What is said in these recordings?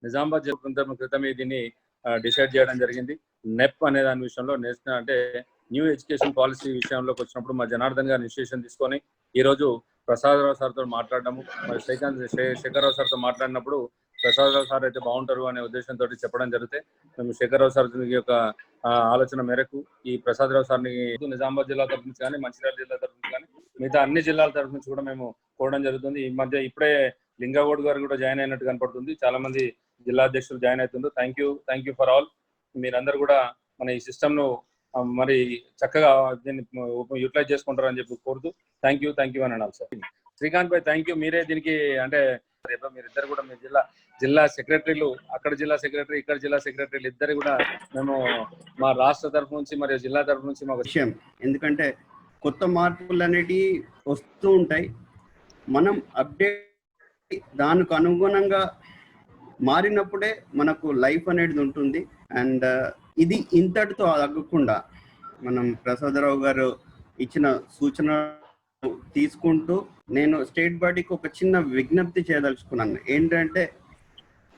నిజామాబాద్ జిల్లా కొంత క్రితమే దీన్ని డిసైడ్ చేయడం జరిగింది. నెప్ అనే దాని విషయంలో నేషనల్ అంటే న్యూ ఎడ్యుకేషన్ పాలసీ విషయంలోకి వచ్చినప్పుడు మా జనార్దన్ గారు ఇనిషియేషన్ తీసుకొని ఈ రోజు ప్రసాదరావు సార్తో మాట్లాడడము, మరి శేఖరరావు సార్తో మాట్లాడినప్పుడు ప్రసాదరావు సార్ అయితే బాగుంటారు అనే ఉద్దేశంతో చెప్పడం జరిగితే మేము శేఖరరావు సార్ యొక్క ఆలోచన మేరకు ఈ ప్రసాదరావు సార్ని నిజామాబాద్ జిల్లా తరఫు నుంచి కానీ, మంచిర్యాల జిల్లా తరఫు నుంచి కానీ, మిగతా అన్ని జిల్లాల తరఫు నుంచి కూడా మేము కోవడం జరుగుతుంది. ఈ మధ్య ఇప్పుడే లింగగౌడ్ గారు కూడా జాయిన్ అయినట్టు కనపడుతుంది. చాలా మంది జిల్లా అధ్యక్షులు జాయిన్ అవుతుండ్రు. Thank you for all. మీరందరూ కూడా మన ఈ సిస్టమ్ ను మరి చక్కగా దీన్ని యూటిలైజ్ చేసుకుంటారు అని చెప్పి కోరుతూ థ్యాంక్ యూ అని అన్నారు sir. Srikanth Bhai thank you. మీరే దీనికి అంటే మీరిద్దరు కూడా మీ జిల్లా సెక్రటరీలు, అక్కడ జిల్లా సెక్రటరీ, ఇక్కడ జిల్లా సెక్రటరీలు ఇద్దరు కూడా మేము మా రాష్ట్ర తరఫు నుంచి మరియు జిల్లా తరఫు నుంచి మాకు విషయం. ఎందుకంటే కొత్త మార్పులు అనేటివి వస్తూ ఉంటాయి. మనం అప్డేట్ దానికి అనుగుణంగా మారినప్పుడే మనకు లైఫ్ అనేది ఉంటుంది. అండ్ ఇది ఇంతటితో ఆగకుండా మనం ప్రసాదరావు గారు ఇచ్చిన సూచన తీసుకుంటూ నేను స్టేట్ బాడీకి ఒక చిన్న విజ్ఞప్తి చేయదలుచుకున్నాను. ఏంటంటే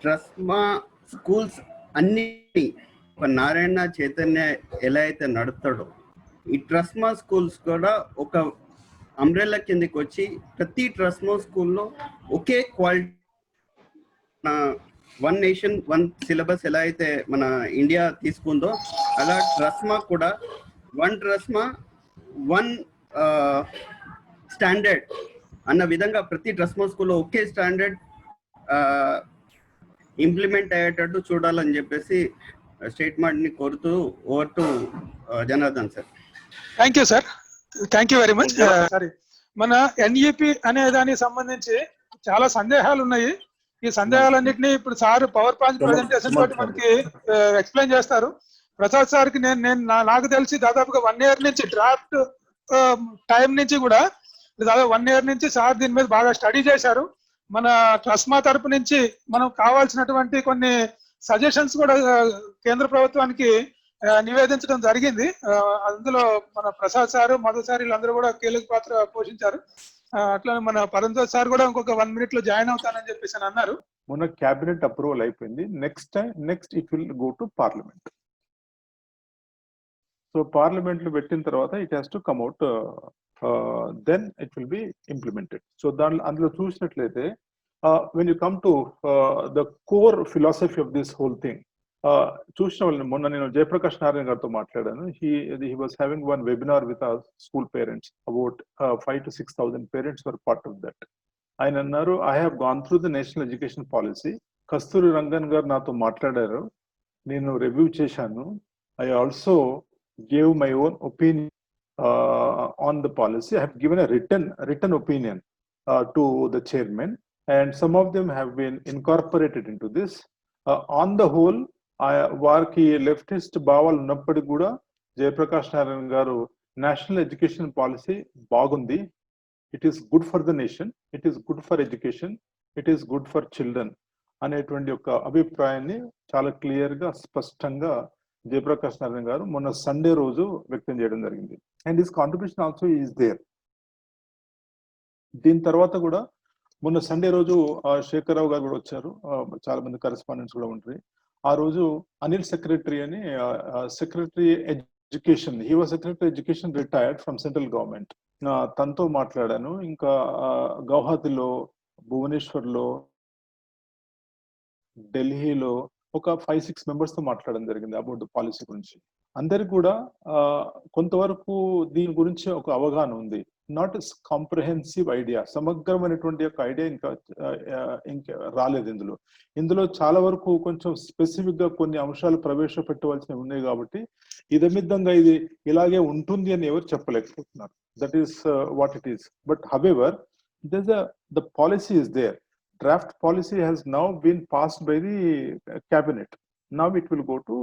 ట్రస్మా స్కూల్స్ అన్ని నారాయణ చైతన్య ఎలా అయితే నడుపుతాడో ఈ ట్రస్మా స్కూల్స్ కూడా ఒక అంబ్రెల్లా కిందకి వచ్చి ప్రతి ట్రస్మా స్కూల్లో ఒకే quality, one nation one syllabus ఎలా అయితే మన ఇండియా తీసుకుందో అలా ట్రస్మా కూడా వన్ ట్రస్మా వన్ స్టాండర్డ్ అన్న విధంగా ప్రతి ట్రస్మా స్కూల్లో ఒకే స్టాండర్డ్ ఇంప్లిమెంట్ అయ్యేటట్టు చూడాలని చెప్పేసి స్టేట్ మాడ్ని కోరుతూ over to Janardhan sir. Thank you sir, thank you very much. Sorry, మన ఎన్ఈపి అనే దానికి సంబంధించి చాలా సందేహాలు ఉన్నాయి. ఈ సందేహాలన్నింటినీ ఇప్పుడు సార్ పవర్ పాయింట్ ప్రెజెంటేషన్ తోటి మనకి ఎక్స్ప్లెయిన్ చేస్తారు. ప్రసాద్ సార్కి నేను నాకు తెలిసి దాదాపుగా 1 year నుంచి డ్రాఫ్ట్ టైం నుంచి కూడా దాదాపు 1 year నుంచి సార్ దీని మీద బాగా స్టడీ చేశారు. మన ట్రస్మా తరపు నుంచి మనం కావాల్సినటువంటి కొన్ని సజెషన్స్ కూడా కేంద్ర ప్రభుత్వానికి నివేదించడం జరిగింది. అందులో మన ప్రసాద్ సారు, మధు సార్ వీళ్ళందరూ కూడా కీలక పాత్ర పోషించారు. అట్లా మన పరంజ్యోత్ సార్ కూడా ఇంకొక 1 minute లో జాయిన్ అవుతానని చెప్పేసి అన్నారు. మొన్న క్యాబినెట్ అప్రూవల్ అయిపోయింది. Next it will go to parliament. So parliament లో పెట్టిన తర్వాత it has to come out, then it will be implemented. So అందులో చూసినట్లయితే when you come to the core philosophy of this whole thing, చూసిన వాళ్ళని మొన్న నేను జయప్రకాష్ నారాయణ గారితో మాట్లాడాను. He was having one webinar with our school parents. About 5,000 to 6,000 parents were part of that. ఆయన అన్నారు, I have gone through the national education policy. Kasturi Rangan garu నాతో మాట్లాడారు, నేను రివ్యూ చేశాను. I also gave my own opinion on the policy. I have given a written opinion to the chairman, and some of them have been incorporated into this. On the whole, వారికి leftist భావాలు ఉన్నప్పటికీ కూడా జయప్రకాష్ నారాయణ గారు national education policy బాగుంది, it is good for the nation, it is good for education, it is good for children అనేటువంటి ఒక అభిప్రాయాన్ని చాలా క్లియర్ గా స్పష్టంగా జయప్రకాష్ నారాయణ గారు మొన్న సండే రోజు వ్యక్తం చేయడం జరిగింది. And this contribution also is there. దీని తర్వాత కూడా మొన్న సండే రోజు శేఖరరావు గారు కూడా వచ్చారు, చాలా మంది కరెస్పాండెంట్స్ కూడా ఉంటారు. ఆ రోజు అనిల్ సెక్రటరీ అని secretary education, he was secretary education retired from central government, తనతో మాట్లాడాను. ఇంకా గౌహతిలో, భువనేశ్వర్లో, ఢిల్లీలో ఒక 5-6 members తో మాట్లాడడం జరిగింది అబౌట్ ద పాలసీ గురించి. అందరికి కూడా కొంతవరకు దీని గురించి ఒక అవగాహన ఉంది. నాట్ కాంప్రహెన్సివ్ ఐడియా, సమగ్రమైనటువంటి ఒక ఐడియా ఇంకా రాలేదు. ఇందులో చాలా వరకు కొంచెం స్పెసిఫిక్ గా కొన్ని అంశాలు ప్రవేశపెట్టవలసినవి ఉన్నాయి. కాబట్టి ఇదమిద్దంగా ఇది ఇలాగే ఉంటుంది అని ఎవరు చెప్పలేకపోతున్నారు. That is what it is. But however the policy is there. Draft policy has now been passed by the cabinet. Now it will go to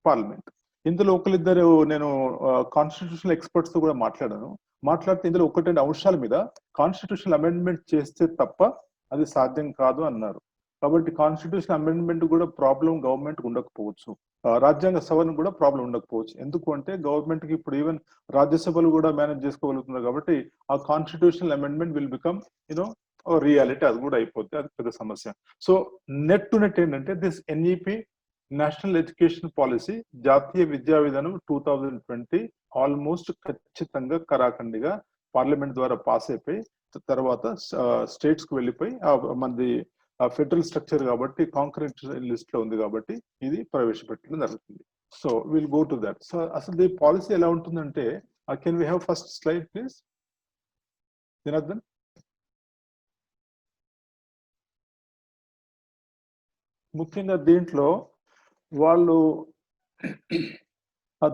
parliament. ఇందులో ఒకరిద్దరు నేను కాన్స్టిట్యూషనల్ ఎక్స్పర్ట్స్ తో కూడా మాట్లాడితే ఇందులో 1-2 అంశాల మీద కాన్స్టిట్యూషనల్ అమెండ్మెంట్ చేస్తే తప్ప అది సాధ్యం కాదు అన్నారు. కాబట్టి కాన్స్టిట్యూషనల్ అమెండ్మెంట్ కూడా ప్రాబ్లం గవర్నమెంట్ ఉండకపోవచ్చు, రాజ్యాంగ సవరణ కూడా ప్రాబ్లం ఉండకపోవచ్చు. ఎందుకు అంటే గవర్నమెంట్ కి ఇప్పుడు ఈవెన్ రాజ్యసభలు కూడా మేనేజ్ చేసుకోగలుగుతున్నారు. కాబట్టి ఆ constitutional amendment will become reality అది కూడా అయిపోద్ది, అది పెద్ద సమస్య. సో నెట్ టు నెట్ ఏంటంటే this NEP national education policy జాతీయ విద్యా విధానం 2020 ఆల్మోస్ట్ ఖచ్చితంగా కరాఖండిగా పార్లమెంట్ ద్వారా పాస్ అయిపోయి తర్వాత స్టేట్స్ కు వెళ్ళిపోయి మనది ఫెడరల్ స్ట్రక్చర్ కాబట్టి కాంకరెంట్ లిస్ట్ లో ఉంది కాబట్టి ఇది ప్రవేశపెట్టడం జరుగుతుంది. So will go to that. So అసలు ఈ పాలసీ ఎలా ఉంటుందంటే, can we have first slide please Janardhan? ముఖ్యంగా దీంట్లో వాళ్ళు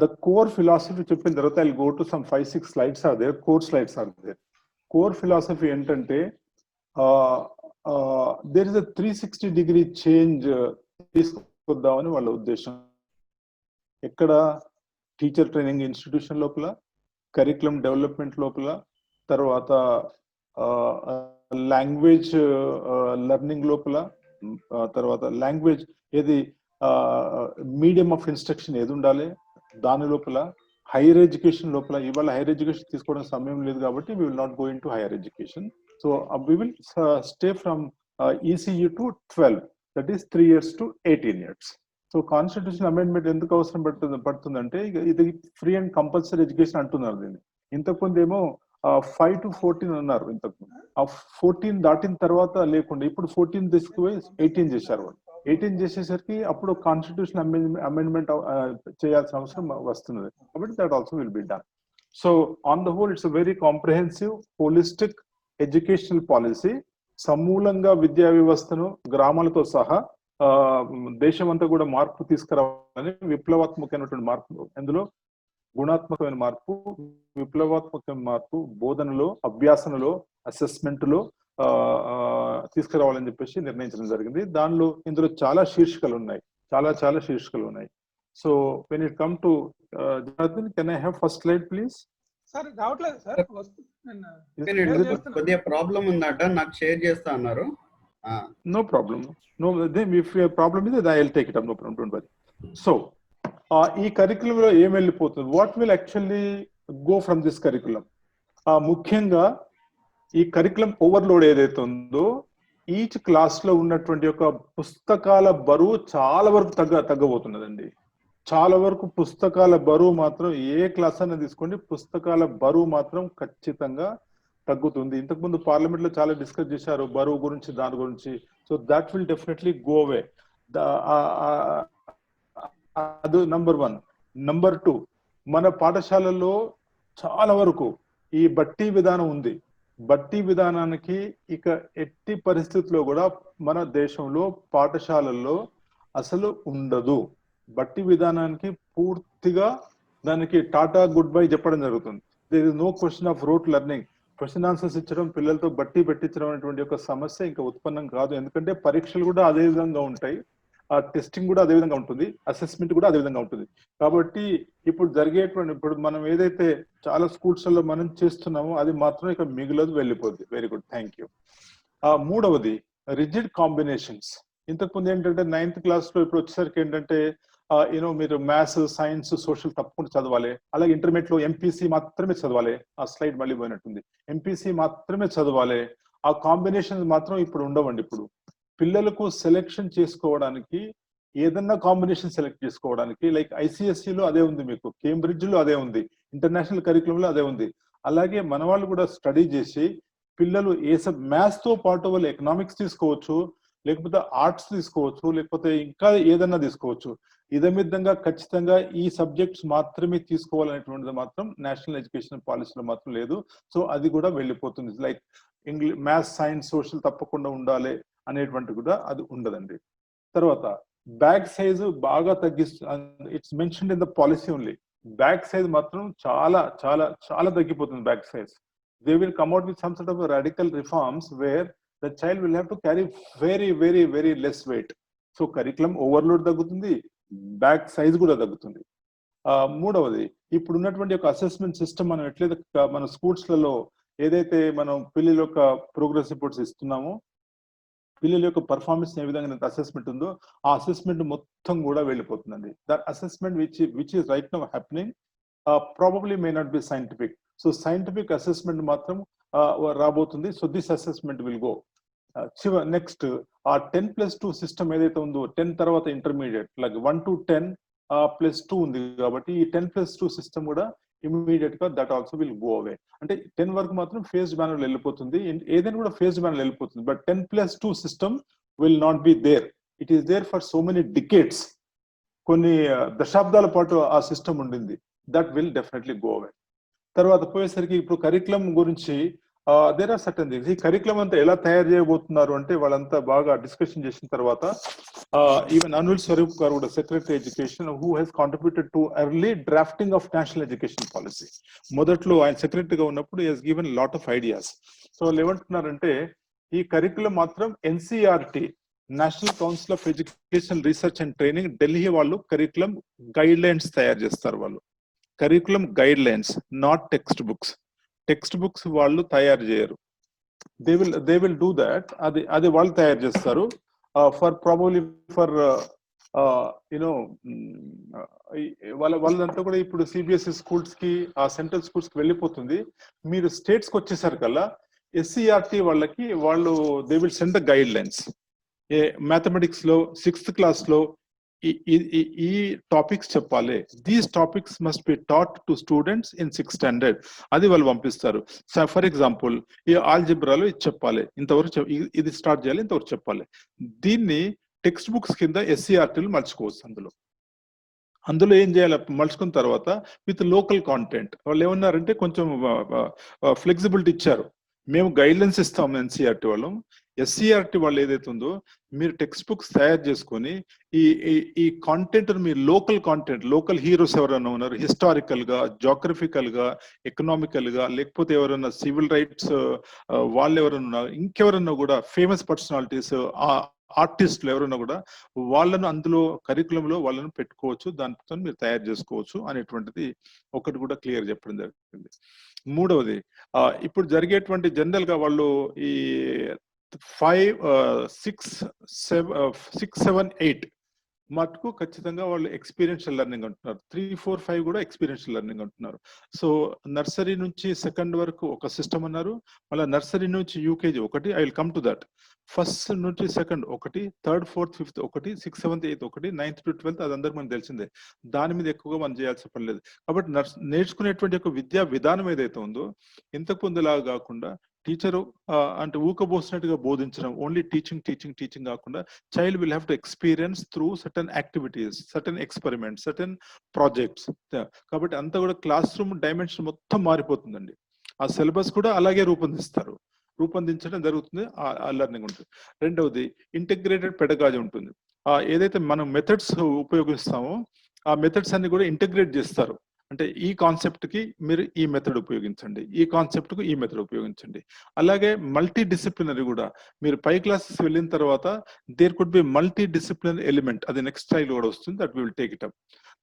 the core philosophy చెప్పిన తర్వాత I'll go to some 5-6 slides are there, core slides are there. Core philosophy ఏంటంటే there is a 360-degree change తీసుకొద్దామని వాళ్ళ ఉద్దేశం. ఎక్కడ? టీచర్ ట్రైనింగ్ ఇన్స్టిట్యూషన్ లోపల, కరికులం డెవలప్మెంట్ లోపల, తర్వాత లాంగ్వేజ్ లెర్నింగ్ లోపల, తర్వాత లాంగ్వేజ్ ఏది మీడియం ఆఫ్ ఇన్స్ట్రక్షన్ ఏది ఉండాలి దాని లోపల, హైయర్ ఎడ్యుకేషన్ లోపల. ఇవాళ హైయర్ ఎడ్యుకేషన్ తీసుకోవడం సమయం లేదు కాబట్టి we will not go into higher education. So we will stay from ECU to 12, that is 3 years to 18 years. So constitution amendment ఎందుకు అవసరం పడుతుందంటే ఇది ఫ్రీ అండ్ కంపల్సరీ ఎడ్యుకేషన్ అంటున్నారు దీన్ని. ఇంతకుముందు ఏమో 5 to 14 అన్నారు. ఇంతకుముందు 14 దాటిన తర్వాత లేకుండా ఇప్పుడు 14 తీసుకుపోయి 18 చేశారు వాళ్ళు. 18 చేసేసరికి అప్పుడు కాన్స్టిట్యూషన్ అమెండ్మెంట్ చేయాల్సిన అవసరం వస్తున్నది కాబట్టి that also will be done. So on the whole it's very comprehensive holistic educational policy. సమూలంగా విద్యా వ్యవస్థను గ్రామాలతో సహా దేశమంతా కూడా మార్పు తీసుకురావాలని విప్లవాత్మకమైనటువంటి మార్పు, అందులో గుణాత్మకమైన మార్పు, విప్లవాత్మకమైన మార్పు బోధనలో, అభ్యాసనలో, అసెస్మెంట్ లో తీసుకురావాలని చెప్పేసి నిర్ణయించడం జరిగింది. ఇందులో చాలా శీర్షికలు ఉన్నాయి, చాలా శీర్షికలు ఉన్నాయి. So when it come to Janardhan, can I have first slide please? Sir రావట్లేదు సార్, కొద్దిగా ప్రాబ్లం ఉందట, నాకు షేర్ చేస్తా అన్నారు. No problem. No, then if you have problem with it, I'll take it up. No problem. Don't worry. So, ఈ curriculum లో ఏం వెళ్ళిపోతుంది? What will actually go from this curriculum? ముఖ్యంగా ఈ కరికులం ఓవర్లోడ్ ఏదైతే ఉందో, ఈచ్ క్లాస్ లో ఉన్నటువంటి ఒక పుస్తకాల బరువు చాలా వరకు తగ్గబోతున్నదండి. చాలా వరకు పుస్తకాల బరువు మాత్రం ఏ క్లాస్ అయినా తీసుకోండి, పుస్తకాల బరువు మాత్రం ఖచ్చితంగా తగ్గుతుంది. ఇంతకుముందు పార్లమెంట్ లో చాలా డిస్కస్ చేశారు బరువు గురించి, దాని గురించి. So that will definitely go అవే. అది నంబర్ 1. నంబర్ 2, మన పాఠశాలల్లో చాలా వరకు ఈ బట్టి విధానం ఉంది. బట్టి విధానానికి ఇక ఎట్టి పరిస్థితుల్లో కూడా మన దేశంలో పాఠశాలల్లో అసలు ఉండదు. బట్టి విధానానికి పూర్తిగా దానికి టాటా గుడ్ బై చెప్పడం జరుగుతుంది. There is no question of rote learning. Question answers ఇచ్చడం, పిల్లలతో బట్టి పెట్టించడం అనేటువంటి ఒక సమస్య ఇంకా ఉత్పన్నం కాదు. ఎందుకంటే పరీక్షలు కూడా అదే విధంగా ఉంటాయి, ఆ టెస్టింగ్ కూడా అదే విధంగా ఉంటుంది, అసెస్మెంట్ కూడా అదే విధంగా ఉంటుంది. కాబట్టి ఇప్పుడు మనం ఏదైతే చాలా స్కూల్స్ లో మనం చేస్తున్నామో అది మాత్రం ఇక మిగిలదు, వెళ్ళిపోద్ది. Very good, thank you. 3వది రిజిడ్ కాంబినేషన్స్. ఇంతకుముందు ఏంటంటే 9th క్లాస్ లో ఇప్పుడు వచ్చేసరికి ఏంటంటే మీరు మ్యాథ్స్, సైన్స్, సోషల్ తప్పకుండా చదవాలి. అలాగే ఇంటర్మీడియట్ లో ఎంపీసీ మాత్రమే చదవాలి. ఆ స్లైడ్ మళ్ళీ పోయినట్టుంది. ఎంపీసీ మాత్రమే చదవాలి. ఆ కాంబినేషన్ మాత్రం ఇప్పుడు ఉండవండి. ఇప్పుడు పిల్లలకు సెలెక్షన్ చేసుకోవడానికి ఏదన్నా కాంబినేషన్ సెలెక్ట్ చేసుకోవడానికి, లైక్ ఐసిఎస్సి లో అదే ఉంది, మీకు కేంబ్రిడ్జ్ లో అదే ఉంది, ఇంటర్నేషనల్ కరికులం లో అదే ఉంది. అలాగే మన వాళ్ళు కూడా స్టడీ చేసి పిల్లలు మ్యాథ్స్ తో పాటు వాళ్ళు ఎకనామిక్స్ తీసుకోవచ్చు, లేకపోతే ఆర్ట్స్ తీసుకోవచ్చు, లేకపోతే ఇంకా ఏదన్నా తీసుకోవచ్చు. ఇదమిద్దంగా ఖచ్చితంగా ఈ సబ్జెక్ట్స్ మాత్రమే తీసుకోవాలనేటువంటిది మాత్రం నేషనల్ ఎడ్యుకేషన్ పాలసీలో మాత్రం లేదు. సో అది కూడా వెళ్ళిపోతుంది. Like English, maths, science, social తప్పకుండా ఉండాలి అనేటువంటి కూడా అది ఉండదండి. తర్వాత బ్యాగ్ సైజు బాగా it's mentioned in the policy only. Bag size మాత్రం చాలా చాలా చాలా తగ్గిపోతుంది. Bag size they will come out with some sort of radical reforms wear the child will have to carry very less weight. So curriculum overload తగ్గుతుంది, bag size కూడా తగ్గుతుంది. 3వది ఇప్పుడు ఉన్నటువంటి ఒక అసెస్మెంట్ సిస్టమ్ మనం ఎట్లయితే మన స్కూల్స్లలో ఏదైతే మనం పిల్లల యొక్క ప్రోగ్రెస్ రిపోర్ట్స్ ఇస్తున్నామో, పిల్లల యొక్క పర్ఫార్మెన్స్ ఏ విధంగా అసెస్మెంట్ ఉందో ఆ అసెస్మెంట్ మొత్తం కూడా వెళ్ళిపోతుందండి. That assessment which is right now happening probably may not be scientific. So scientific assessment మాత్రం రాబోతుంది. So this assessment will go. Next ఆ 10+2 సిస్టమ్ ఏదైతే ఉందో 10 తర్వాత ఇంటర్మీడియట్ లైక్ 1 to 10 +2 ఉంది కాబట్టి ఈ 10+2 సిస్టమ్ కూడా ఇమీడియట్ గా that also will go away. అంటే 10 వరకు మాత్రం ఫేజ్డ్ మేనర్ వెళ్ళిపోతుంది, ఏదైనా కూడా ఫేజ్డ్ మేనర్ వెళ్ళిపోతుంది. But 10+2 system will not be there. It is there for so many decades. కొన్ని దశాబ్దాల పాటు ఆ సిస్టమ్ ఉండింది. That will definitely go away. తర్వాత పోయేసరికి ఇప్పుడు కరికులం గురించి దేర్ ఆర్ సర్టన్ థింగ్స్. ఈ కరికులం అంతా ఎలా తయారు చేయబోతున్నారు అంటే వాళ్ళంతా బాగా డిస్కషన్ చేసిన తర్వాత ఈవెన్ అనిల్ స్వరూప్ గారు కూడా secretary education who has contributed to early drafting of national education policy. మొదట్లో ఆయన సెక్రటరీగా ఉన్నప్పుడు he's given lot of ideas. So వాళ్ళు ఏమంటున్నారంటే ఈ కరికులం మాత్రం NCERT national council of education research and training Delhi వాళ్ళు కరికులం గైడ్ లైన్స్ తయారు చేస్తారు. వాళ్ళు curriculum guidelines, not textbooks. Textbooks వాళ్ళు తయారు చేయరు. They will do that. అది వాళ్ళు తయారు చేస్తారు ఫర్ ప్రాబబ్లీ ఫర్ యునో వాళ్ళంతా కూడా ఇప్పుడు సిబిఎస్ఈ స్కూల్స్ కి ఆ సెంట్రల్ స్కూల్స్ కి వెళ్ళిపోతుంది. మీరు స్టేట్స్ కి వచ్చేసారు కల్లా ఎస్సీఆర్టీ వాళ్ళకి వాళ్ళు they will send the guidelines. Mathematics లో 6th క్లాస్ లో ఈ టాపిక్స్ చెప్పాలి. These topics must be taught to students in 6th standard. అది వాళ్ళు పంపిస్తారు. ఫర్ ఎగ్జాంపుల్ ఈ ఆల్జిబ్రాలో ఇది చెప్పాలి, ఇంతవరకు ఇది స్టార్ట్ చేయాలి, ఇంతవరకు చెప్పాలి. దీన్ని టెక్స్ట్ బుక్స్ కింద ఎస్సీఆర్టీలు మర్చుకోవచ్చు. అందులో ఏం చేయాలి మలుచుకున్న తర్వాత విత్ లోకల్ కాంటెంట్. వాళ్ళు ఏమన్నారంటే కొంచెం ఫ్లెక్సిబిలిటీ ఇచ్చారు. మేము గైడ్లైన్స్ ఇస్తాం ఎన్సీఆర్టీ వాళ్ళం. ఎస్సీఆర్టీ వాళ్ళు ఏదైతే ఉందో మీరు టెక్స్ట్ బుక్స్ తయారు చేసుకొని ఈ కాంటెంట్ మీరు లోకల్ కాంటెంట్, లోకల్ హీరోస్ ఎవరైనా ఉన్నారు హిస్టారికల్ గా, జోగ్రఫికల్ గా, ఎకనామికల్ గా, లేకపోతే ఎవరైనా సివిల్ రైట్స్ వాళ్ళు ఎవరైనా ఉన్నారు, ఇంకెవరన్నా కూడా ఫేమస్ పర్సనాలిటీస్, ఆర్టిస్టులు ఎవరైనా కూడా వాళ్ళను అందులో కరికులంలో వాళ్ళను పెట్టుకోవచ్చు, దానితో మీరు తయారు చేసుకోవచ్చు అనేటువంటిది ఒకటి కూడా క్లియర్ చెప్పడం జరిగింది. మూడవది ఇప్పుడు జరిగేటువంటి జనరల్ గా వాళ్ళు ఈ 5, 6, 7, 8 మటుకు ఖచ్చితంగా వాళ్ళు ఎక్స్పీరియన్షియల్ లెర్నింగ్ అంటున్నారు. 3, 4, 5 కూడా ఎక్స్పీరియన్షియల్ లెర్నింగ్ అంటున్నారు. సో నర్సరీ నుంచి 2nd వరకు ఒక సిస్టమ్ అన్నారు. మళ్ళీ నర్సరీ నుంచి యూకేజీ ఒకటి, I will come to that. 1st నుంచి 2nd ఒకటి, 3rd, 4th, 5th ఒకటి, 6th, 7th, 8th ఒకటి, 9th to 12th అది అందరికి మనకు తెలిసిందే. దాని మీద ఎక్కువగా మనం చేయాల్సిన పని లేదు. కాబట్టి నేర్చుకునేటువంటి ఒక విద్యా విధానం ఏదైతే ఉందో ఇంతకు ముందులాగా కాకుండా టీచరు అంటే ఊకబోసినట్టుగా బోధించడం, ఓన్లీ టీచింగ్ కాకుండా child will have to experience through certain activities, certain experiments, certain projects. కాబట్టి అంతా కూడా క్లాస్ రూమ్ డైమెన్షన్ మొత్తం మారిపోతుందండి. ఆ సిలబస్ కూడా అలాగే రూపొందించడం జరుగుతుంది. ఆ లెర్నింగ్ ఉంటుంది. రెండవది ఇంటిగ్రేటెడ్ పెడగాజీ ఉంటుంది. ఏదైతే మనం మెథడ్స్ ఉపయోగిస్తామో ఆ మెథడ్స్ అన్ని కూడా ఇంటిగ్రేట్ చేస్తారు. అంటే ఈ కాన్సెప్ట్ కి మీరు ఈ మెథడ్ ఉపయోగించండి, ఈ కాన్సెప్ట్ కు ఈ మెథడ్ ఉపయోగించండి. అలాగే మల్టీ డిసిప్లినరీ కూడా మీరు పై క్లాసెస్ వెళ్ళిన తర్వాత there could be multidisciplinary element, అది నెక్స్ట్ స్టైల్ కూడా వస్తుంది. That will take it up.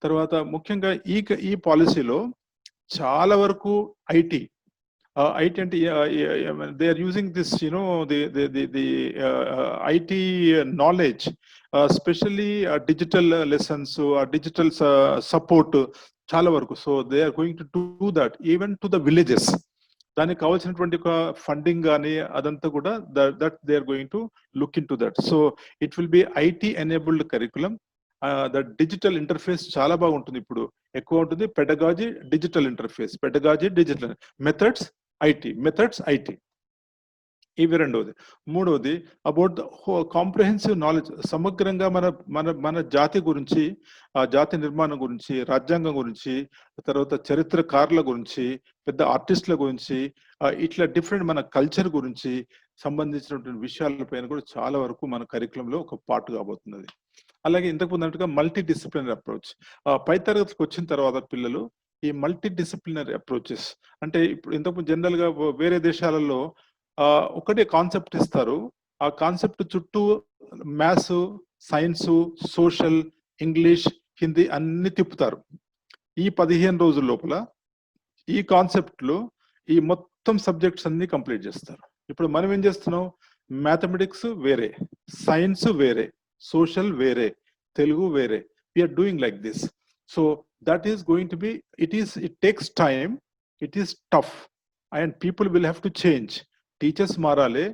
తర్వాత ముఖ్యంగా ఈ పాలసీలో చాలా వరకు ఐటీ అంటే they are using this the IT knowledge, specially digital lessons, digital support చాలా వరకు. So they are going to do that even to the villages. దానికి కావాల్సినటువంటి ఒక ఫండింగ్ కానీ అదంతా కూడా that they are going to look into that. So it will B IT enabled curriculum. That digital interface చాలా బాగుంటుంది. ఇప్పుడు ఎక్కువ ఉంటుంది pedagogy digital interface, pedagogy digital methods IT. ఇవి రెండవది. మూడవది అబౌట్ ద కాంప్రహెన్సివ్ నాలెడ్జ్. సమగ్రంగా మన జాతి గురించి, ఆ జాతి నిర్మాణం గురించి, రాజ్యాంగం గురించి, తర్వాత చరిత్రకారుల గురించి, పెద్ద ఆర్టిస్టుల గురించి, ఇట్లా డిఫరెంట్ మన కల్చర్ గురించి సంబంధించినటువంటి విషయాలపైన కూడా చాలా వరకు మన కరికులంలో ఒక పార్ట్ కాబోతున్నది. అలాగే ఇంతకు ముందుగా మల్టీ డిసిప్లినరీ అప్రోచ్. పై తరగతికి వచ్చిన తర్వాత పిల్లలు ఈ మల్టీ డిసిప్లినరీ అప్రోచెస్ అంటే ఇప్పుడు ఇంతకు జనరల్ గా వేరే దేశాలలో ఒకటే కాన్సెప్ట్ ఇస్తారు. ఆ కాన్సెప్ట్ చుట్టూ maths, science, social, English, Hindi అన్ని తిప్పుతారు. ఈ 15 రోజుల లోపల ఈ కాన్సెప్ట్ లో ఈ మొత్తం సబ్జెక్ట్స్ అన్ని కంప్లీట్ చేస్తారు. ఇప్పుడు మనం ఏం చేస్తున్నాం, మ్యాథమెటిక్స్ వేరే, సైన్స్ వేరే, సోషల్ వేరే, తెలుగు వేరే. We're doing like this. So that is going to be, it takes time, it is tough, and people will have to change. Teachers మారాలి,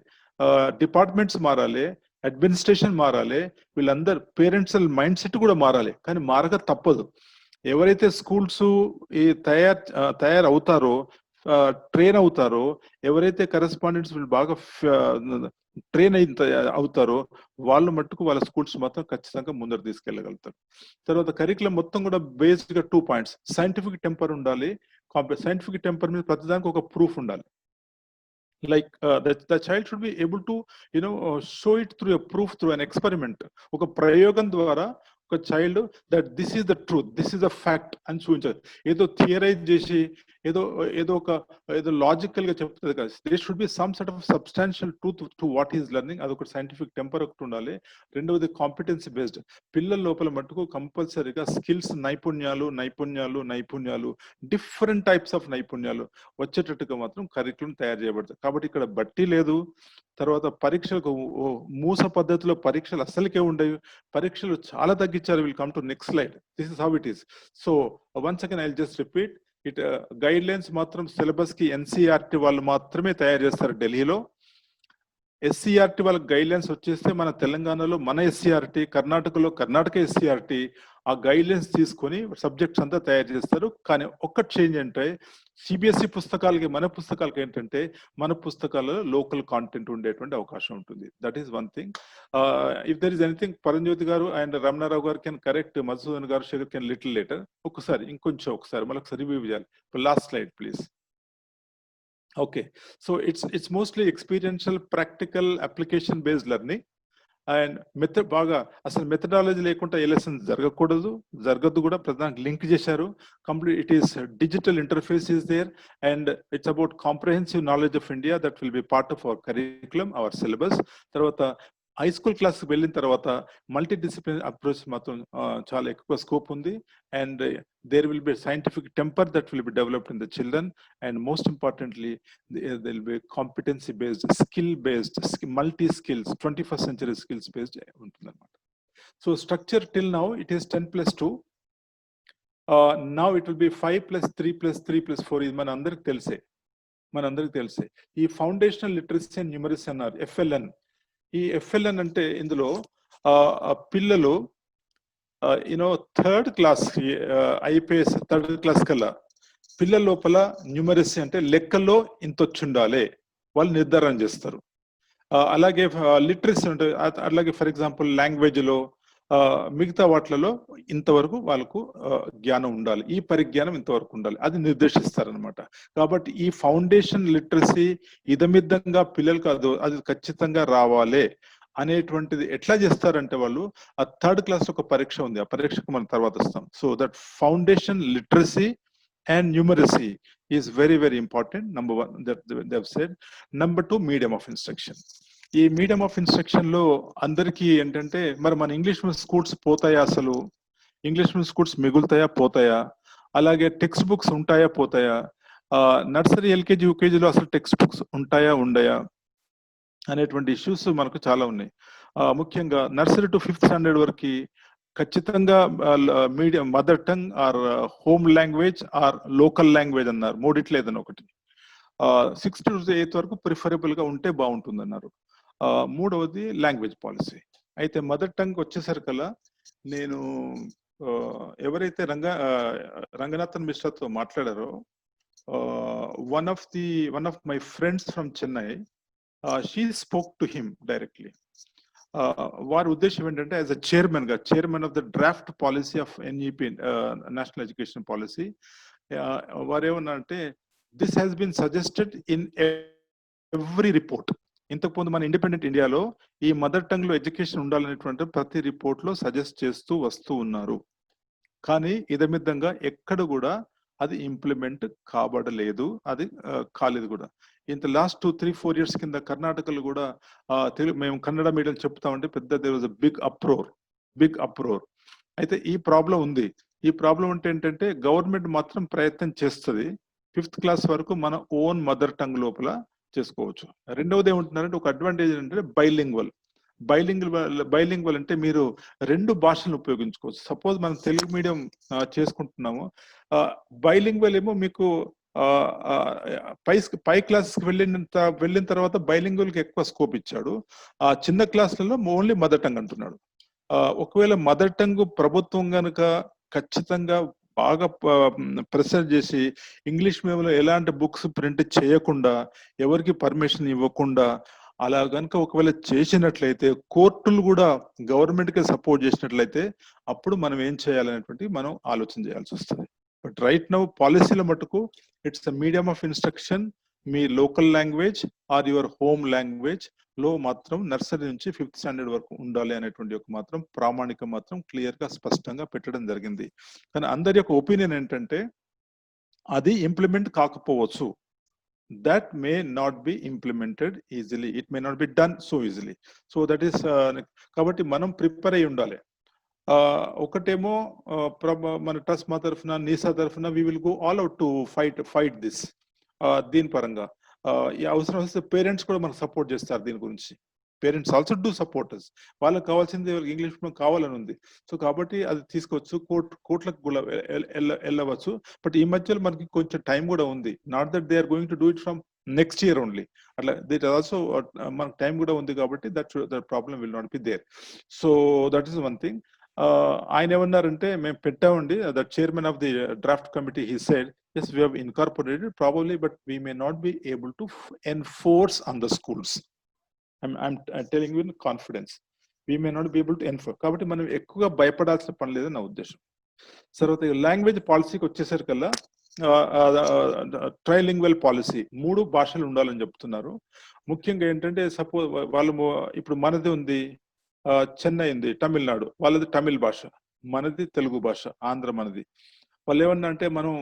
డిపార్ట్మెంట్స్ మారాలి, అడ్మినిస్ట్రేషన్ మారాలి, వీళ్ళందరూ పేరెంట్స్ మైండ్ సెట్ కూడా మారాలి. కానీ మారక తప్పదు. ఎవరైతే స్కూల్స్ ఈ తయారవుతారో, ట్రైన్ అవుతారో, ఎవరైతే కరెస్పాండెంట్స్ బాగా ట్రైన్ అవుతారో వాళ్ళు మట్టుకు వాళ్ళ స్కూల్స్ మాత్రం ఖచ్చితంగా ముందర తీసుకెళ్ళగలుగుతారు. తర్వాత కరికులం మొత్తం కూడా బేస్డ్ గా 2 points, సైంటిఫిక్ టెంపర్ ఉండాలి. సైంటిఫిక్ టెంపర్ మీద ప్రతిదానికి ఒక ప్రూఫ్ ఉండాలి. Like the child should be able to show it through a proof, through an experiment. ఒక ప్రయోగం ద్వారా ఒక child that this is the truth, this is the fact అని చూపించారు. ఏదో థియరైజ్ చేసి ఏదో లాజికల్ గా చెప్తుంది కదా. They should be some sort of substantial truth to what is learning. అదొక సైంటిఫిక్ టెంపర్ ఒకటి ఉండాలి. రెండవది కాంపిటెన్సీ బేస్డ్. పిల్లల లోపల మట్టుకు కంపల్సరీగా స్కిల్స్, నైపుణ్యాలు డిఫరెంట్ టైప్స్ ఆఫ్ నైపుణ్యాలు వచ్చేటట్టుగా మాత్రం కరికులం తయారు చేయబడుతుంది. కాబట్టి ఇక్కడ బట్టి లేదు. తర్వాత పరీక్షలకు మూస పద్ధతిలో పరీక్షలు అస్సలకే ఉండవు. పరీక్షలు చాలా తగ్గించారు. Will come to next slide. This is how it is. So once again I will just repeat it. Guide lines మాత్రం సిలబస్ కి ఎన్సీఆర్టీ వాళ్ళు మాత్రమే తయారు చేస్తారు ఢిల్లీలో. ఎస్సీఆర్టీ వాళ్ళకి గైడ్ లైన్స్ వచ్చేస్తే మన తెలంగాణలో మన ఎస్సీఆర్టీ, కర్ణాటకలో కర్ణాటక ఎస్సీఆర్టీ ఆ గైడ్ లైన్స్ తీసుకొని సబ్జెక్ట్స్ అంతా తయారు చేస్తారు. కానీ ఒక్కటి చేంజ్ అంటే సిబిఎస్ఈ పుస్తకాలకి మన పుస్తకాలకి ఏంటంటే మన పుస్తకాలలో లోకల్ కాంటెంట్ ఉండేటువంటి అవకాశం ఉంటుంది. That is one thing. If there is anything Paranjyothi garu and Ramanarao గారు కెన్ కరెక్ట్, మధుసూదన్ గారు షరీఫ్ కెన్ లిటిల్ లేటర్. ఒకసారి మళ్ళీ రివ్యూ చేయాలి. Last slide please. Okay, so it's mostly experiential, practical, application based learning. And బాగా అసలు మెథడాలజీ లేకుండా ఏ లెసన్ జరగదు కూడా. ప్రధానంగా లింక్ చేశారు. Complete it is digital interface is there and it's about comprehensive knowledge of India that will be part of our curriculum, our syllabus. తర్వాత high school క్లాస్కి వెళ్ళిన తర్వాత మల్టీ డిసిప్లిన్ అప్రోచ్ మాత్రం చాలా ఎక్కువ స్కోప్ ఉంది. And there will be scientific temper that will be developed in the children. And most importantly there will be competency based, skill based, multi skills, 21st century skills based ఉంటుందన్నమాట. So structure till now it is 10+2. Now it will be 5+3+3+4. ఇది మన అందరికి తెలిసే. ఈ foundational literacy and numeracy అన్నారు, FLN. ఈ FLN అంటే ఇందులో పిల్లలు third class IPS third class కల్లా పిల్లల లోపల న్యూమరసీ అంటే లెక్కల్లో ఇంత వచ్చి ఉండాలి వాళ్ళు నిర్ధారణ చేస్తారు. అలాగే లిటరసీ అంటే అలాగే ఫర్ ఎగ్జాంపుల్ లాంగ్వేజ్ లో మిగతా వాటిలలో ఇంతవరకు వాళ్ళకు జ్ఞానం ఉండాలి, ఈ పరిజ్ఞానం ఇంతవరకు ఉండాలి, అది నిర్దేశిస్తారనమాట. కాబట్టి ఈ ఫౌండేషన్ లిటరసీ ఇదమిద్దంగా పిల్లలకు అది ఖచ్చితంగా రావాలి అనేటువంటిది ఎట్లా చేస్తారంటే వాళ్ళు ఆ థర్డ్ క్లాస్ ఒక పరీక్ష ఉంది, ఆ పరీక్షకు మనం తర్వాత వస్తాం. So that foundation literacy and numeracy is very very important. Number one, they have said. Number two, medium of instruction. ఈ మీడియం ఆఫ్ ఇన్స్ట్రక్షన్ లో అందరికీ ఏంటంటే మరి మన ఇంగ్లీష్ మీడియం స్కూల్స్ పోతాయా, అసలు ఇంగ్లీష్ మీడియం స్కూల్స్ మిగులుతాయా పోతాయా, అలాగే టెక్స్ట్ బుక్స్ ఉంటాయా పోతాయా, nursery LKG యూకేజీలో అసలు టెక్స్ట్ బుక్స్ ఉంటాయా ఉండయా అనేటువంటి ఇష్యూస్ మనకు చాలా ఉన్నాయి. ముఖ్యంగా నర్సరీ టు 5th స్టాండర్డ్ వరకు ఖచ్చితంగా medium mother tongue or home language or local language అన్నారు, మూడిట్లో ఏదైనా ఒకటి. 6th to 8th వరకు ప్రిఫరబుల్ గా ఉంటే బాగుంటుంది అన్నారు. మూడవది లాంగ్వేజ్ పాలసీ. అయితే మదర్ టంగ్ వచ్చేసరికల్లా నేను ఎవరైతే రంగనాథన్ మిశ్రాతో మాట్లాడారో one of my friends from Chennai, she spoke to him directly. వారి ఉద్దేశం ఏంటంటే as a chairman of the draft policy of NEP, national education policy, వారేమన్నారంటే this has been suggested in every report. ఇంతకుముందు మన ఇండిపెండెంట్ ఇండియాలో ఈ మదర్ టంగ్ లో education ఉండాలనేటువంటి ప్రతి రిపోర్ట్ లో సజెస్ట్ చేస్తూ వస్తూ ఉన్నారు. కానీ ఇదమిద్దంగా ఎక్కడ కూడా అది ఇంప్లిమెంట్ కాబడలేదు, అది కాలేదు కూడా. ఇంత లాస్ట్ 2-3-4 years కింద కర్ణాటకలో కూడా మేము కన్నడ మీడియం చెప్తామంటే పెద్ద there was a big uproar. అయితే ఈ ప్రాబ్లం ఉంది. ఈ ప్రాబ్లం అంటే ఏంటంటే గవర్నమెంట్ మాత్రం ప్రయత్నం చేస్తుంది 5th క్లాస్ వరకు మన ఓన్ మదర్ టంగ్ లోపల చేసుకోవచ్చు. రెండవది ఏమంటున్నారంటే ఒక అడ్వాంటేజ్ ఏంటంటే బైలింగ్వల్ అంటే మీరు 2 భాషలను ఉపయోగించుకోవచ్చు. సపోజ్ మనం తెలుగు మీడియం చేసుకుంటున్నాము, బైలింగ్వల్ ఏమో మీకు పై క్లాసెస్కి వెళ్ళిన తర్వాత బైలింగువల్కి ఎక్కువ స్కోప్ ఇచ్చాడు. ఆ చిన్న క్లాసులలో ఓన్లీ మదర్ టంగ్ అంటున్నాడు. ఒకవేళ మదర్ టంగ్ ప్రభుత్వం గనుక ఖచ్చితంగా బాగా ప్రెషర్ చేసి ఇంగ్లీష్ మీడియంలో ఎలాంటి బుక్స్ ప్రింట్ చేయకుండా, ఎవరికి పర్మిషన్ ఇవ్వకుండా అలా కనుక ఒకవేళ చేసినట్లయితే, కోర్టులు కూడా గవర్నమెంట్ కి సపోర్ట్ చేసినట్లయితే అప్పుడు మనం ఏం చేయాలనేటువంటి మనం ఆలోచన చేయాల్సి వస్తుంది. బట్ రైట్ నౌ పాలసీల మటుకు it's the medium of instruction, మీ local language or your home language లో మాత్రం నర్సరీ నుంచి 5th స్టాండర్డ్ వరకు ఉండాలి అనేటువంటి ఒక మాత్రం ప్రామాణిక మాత్రం క్లియర్ గా స్పష్టంగా పెట్టడం జరిగింది. కానీ అందరి యొక్క ఒపీనియన్ ఏంటంటే అది ఇంప్లిమెంట్ కాకపోవచ్చు. that may not be implemented easily, it may not be done so easily. So that is కాబట్టి మనం ప్రిపేర్ అయి ఉండాలి. ఒకటేమో మన ట్రస్ట్ మా తరఫున, నీసా తరఫున we will go all out to fight this. దీని పరంగా అవసరం వస్తే పేరెంట్స్ కూడా మనకు సపోర్ట్ చేస్తారు. దీని గురించి పేరెంట్స్ ఆల్సో డూ సపోర్టర్స్. వాళ్ళకి కావాల్సింది ఇంగ్లీష్ కావాలని ఉంది. సో కాబట్టి అది తీసుకోవచ్చు, కోర్టులకు కూడా వెళ్ళవచ్చు. బట్ ఈ మధ్యలో మనకి కొంచెం టైం కూడా ఉంది. Not that they are going to do it from next year only, అట్లా దిట్ ఆల్సో మనకు టైం కూడా ఉంది కాబట్టి that problem will not be there. So that is one thing. ఆయన ఏమన్నారంటే, మేము పెట్టామండి, the chairman of the draft committee he said yes we have incorporated probably but we may not be able to enforce on the schools. I'm telling you in confidence, we may not be able to enforce. కాబట్టి మనం ఎక్కువగా భయపడాల్సిన పని లేదని నా ఉద్దేశం. తర్వాత language పాలసీకి వచ్చేసరికల్లా ట్రైలింగ్వల్ పాలసీ, 3 భాషలు ఉండాలని చెప్తున్నారు. ముఖ్యంగా ఏంటంటే సపోజ్ వాళ్ళు ఇప్పుడు మనది ఉంది చెన్నై ఉంది తమిళనాడు, వాళ్ళది తమిళ్ భాష, మనది తెలుగు భాష, ఆంధ్ర మనది. వాళ్ళు ఏమన్నా అంటే మనం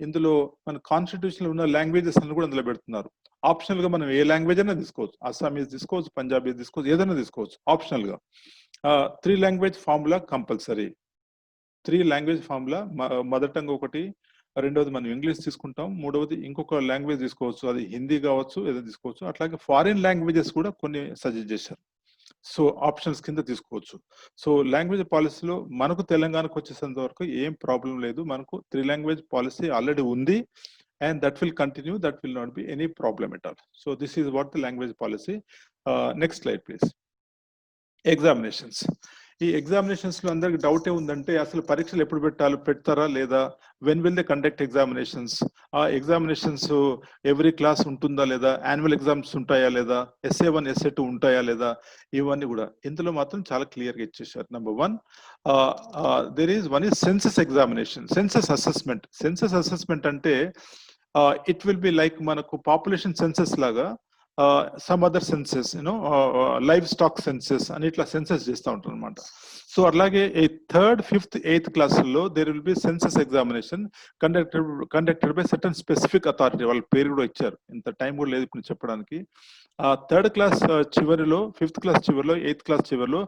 ఇందులో మన కాన్స్టిట్యూషన్ లో ఉన్న లాంగ్వేజెస్ అన్ని కూడా అందులో పెడుతున్నారు. ఆప్షనల్ గా మనం ఏ లాంగ్వేజ్ అయినా తీసుకోవచ్చు, అస్సామీస్ తీసుకోవచ్చు, పంజాబీ తీసుకోవచ్చు, ఏదైనా తీసుకోవచ్చు ఆప్షనల్ గా. 3 language formula compulsory. 3 language formula, mother tongue ఒకటి, రెండవది మనం ఇంగ్లీష్ తీసుకుంటాం, మూడవది ఇంకొక లాంగ్వేజ్ తీసుకోవచ్చు, అది హిందీ కావచ్చు, ఏదైనా తీసుకోవచ్చు. అట్లాగే ఫారిన్ లాంగ్వేజెస్ కూడా కొన్ని సజెస్ట్ చేశారు. సో ఆప్షన్స్ కింద తీసుకోవచ్చు. సో లాంగ్వేజ్ పాలసీలో మనకు తెలంగాణకు వచ్చేసేంత వరకు ఏం ప్రాబ్లం లేదు. మనకు 3 లాంగ్వేజ్ పాలసీ ఆల్రెడీ ఉంది and that will continue, that will not be any problem at all. So this is what the language policy. Next slide please. Examinations. ఈ ఎగ్జామినేషన్స్ లో అందరికి డౌట్ ఏ ఉందంటే, అసలు పరీక్షలు ఎప్పుడు పెడతారా లేదా, when will they conduct examinations, ఆ ఎగ్జామినేషన్స్ ఎవ్రీ క్లాస్ ఉంటుందా లేదా, యాన్యువల్ ఎగ్జామ్స్ ఉంటాయా లేదా, SA1 SA2 ఉంటాయా లేదా, ఇవన్నీ కూడా ఇందులో మాత్రం చాలా క్లియర్ గా ఇచ్చేసారు. Number 1, there is one is census examination, census assessment. Census assessment అంటే it will be like మనకు పాపులేషన్ సెన్సస్ లాగా some other census, livestock census అని ఇట్లా సెన్సస్ చేస్తూ ఉంటారు అనమాట. సో అలాగే 3rd, 5th, 8th క్లాసుల్లో there will be census examination conducted by certain specific authority. వాళ్ళ పేరు కూడా ఇచ్చారు, ఇంత టైం కూడా లేదు ఇప్పుడు చెప్పడానికి. 3rd క్లాస్ చివరిలో, 5th క్లాస్ చివరిలో, 8th క్లాస్ చివరిలో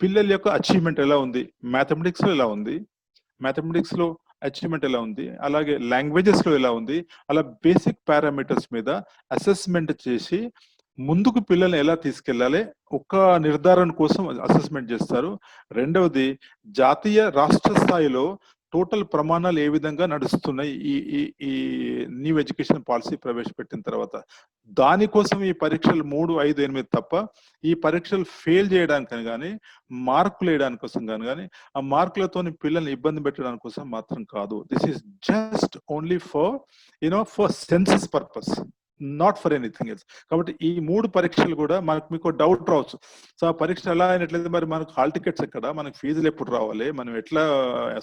పిల్లల యొక్క అచీవ్మెంట్ ఎలా ఉంది, మ్యాథమెటిక్స్ లో ఎలా ఉంది, మ్యాథమెటిక్స్ లో అచీవ్మెంట్ ఎలా ఉంది, అలాగే లాంగ్వేజెస్ లో ఎలా ఉంది, అలా బేసిక్ పారామీటర్స్ మీద అసెస్మెంట్ చేసి ముందుకు పిల్లల్ని ఎలా తీసుకెళ్లాలి ఒక నిర్ధారణ కోసం అసెస్మెంట్ చేస్తారు. రెండవది, జాతీయ రాష్ట్ర స్థాయిలో టోటల్ ప్రమాణాలు ఏ విధంగా నడుస్తున్నాయి ఈ న్యూ ఎడ్యుకేషన్ పాలసీ ప్రవేశపెట్టిన తర్వాత, దానికోసం ఈ పరీక్షలు 3, 5, 8 తప్ప ఈ పరీక్షలు ఫెయిల్ చేయడానికని కానీ, మార్కులు వేయడానికి కోసం కానీ, ఆ మార్కులతో పిల్లల్ని ఇబ్బంది పెట్టడానికి కోసం మాత్రం కాదు. This is just only for for census purpose, not for anything else. కాబట్టి ఈ 3 పరీక్షలు కూడా మీకు డౌట్ రావచ్చు, సో ఆ పరీక్ష ఎలా అయినట్లయితే మరి మనకు హాల్ టికెట్స్ ఎక్కడ, మనకు ఫీజులు ఎప్పుడు రావాలి, మనం ఎట్లా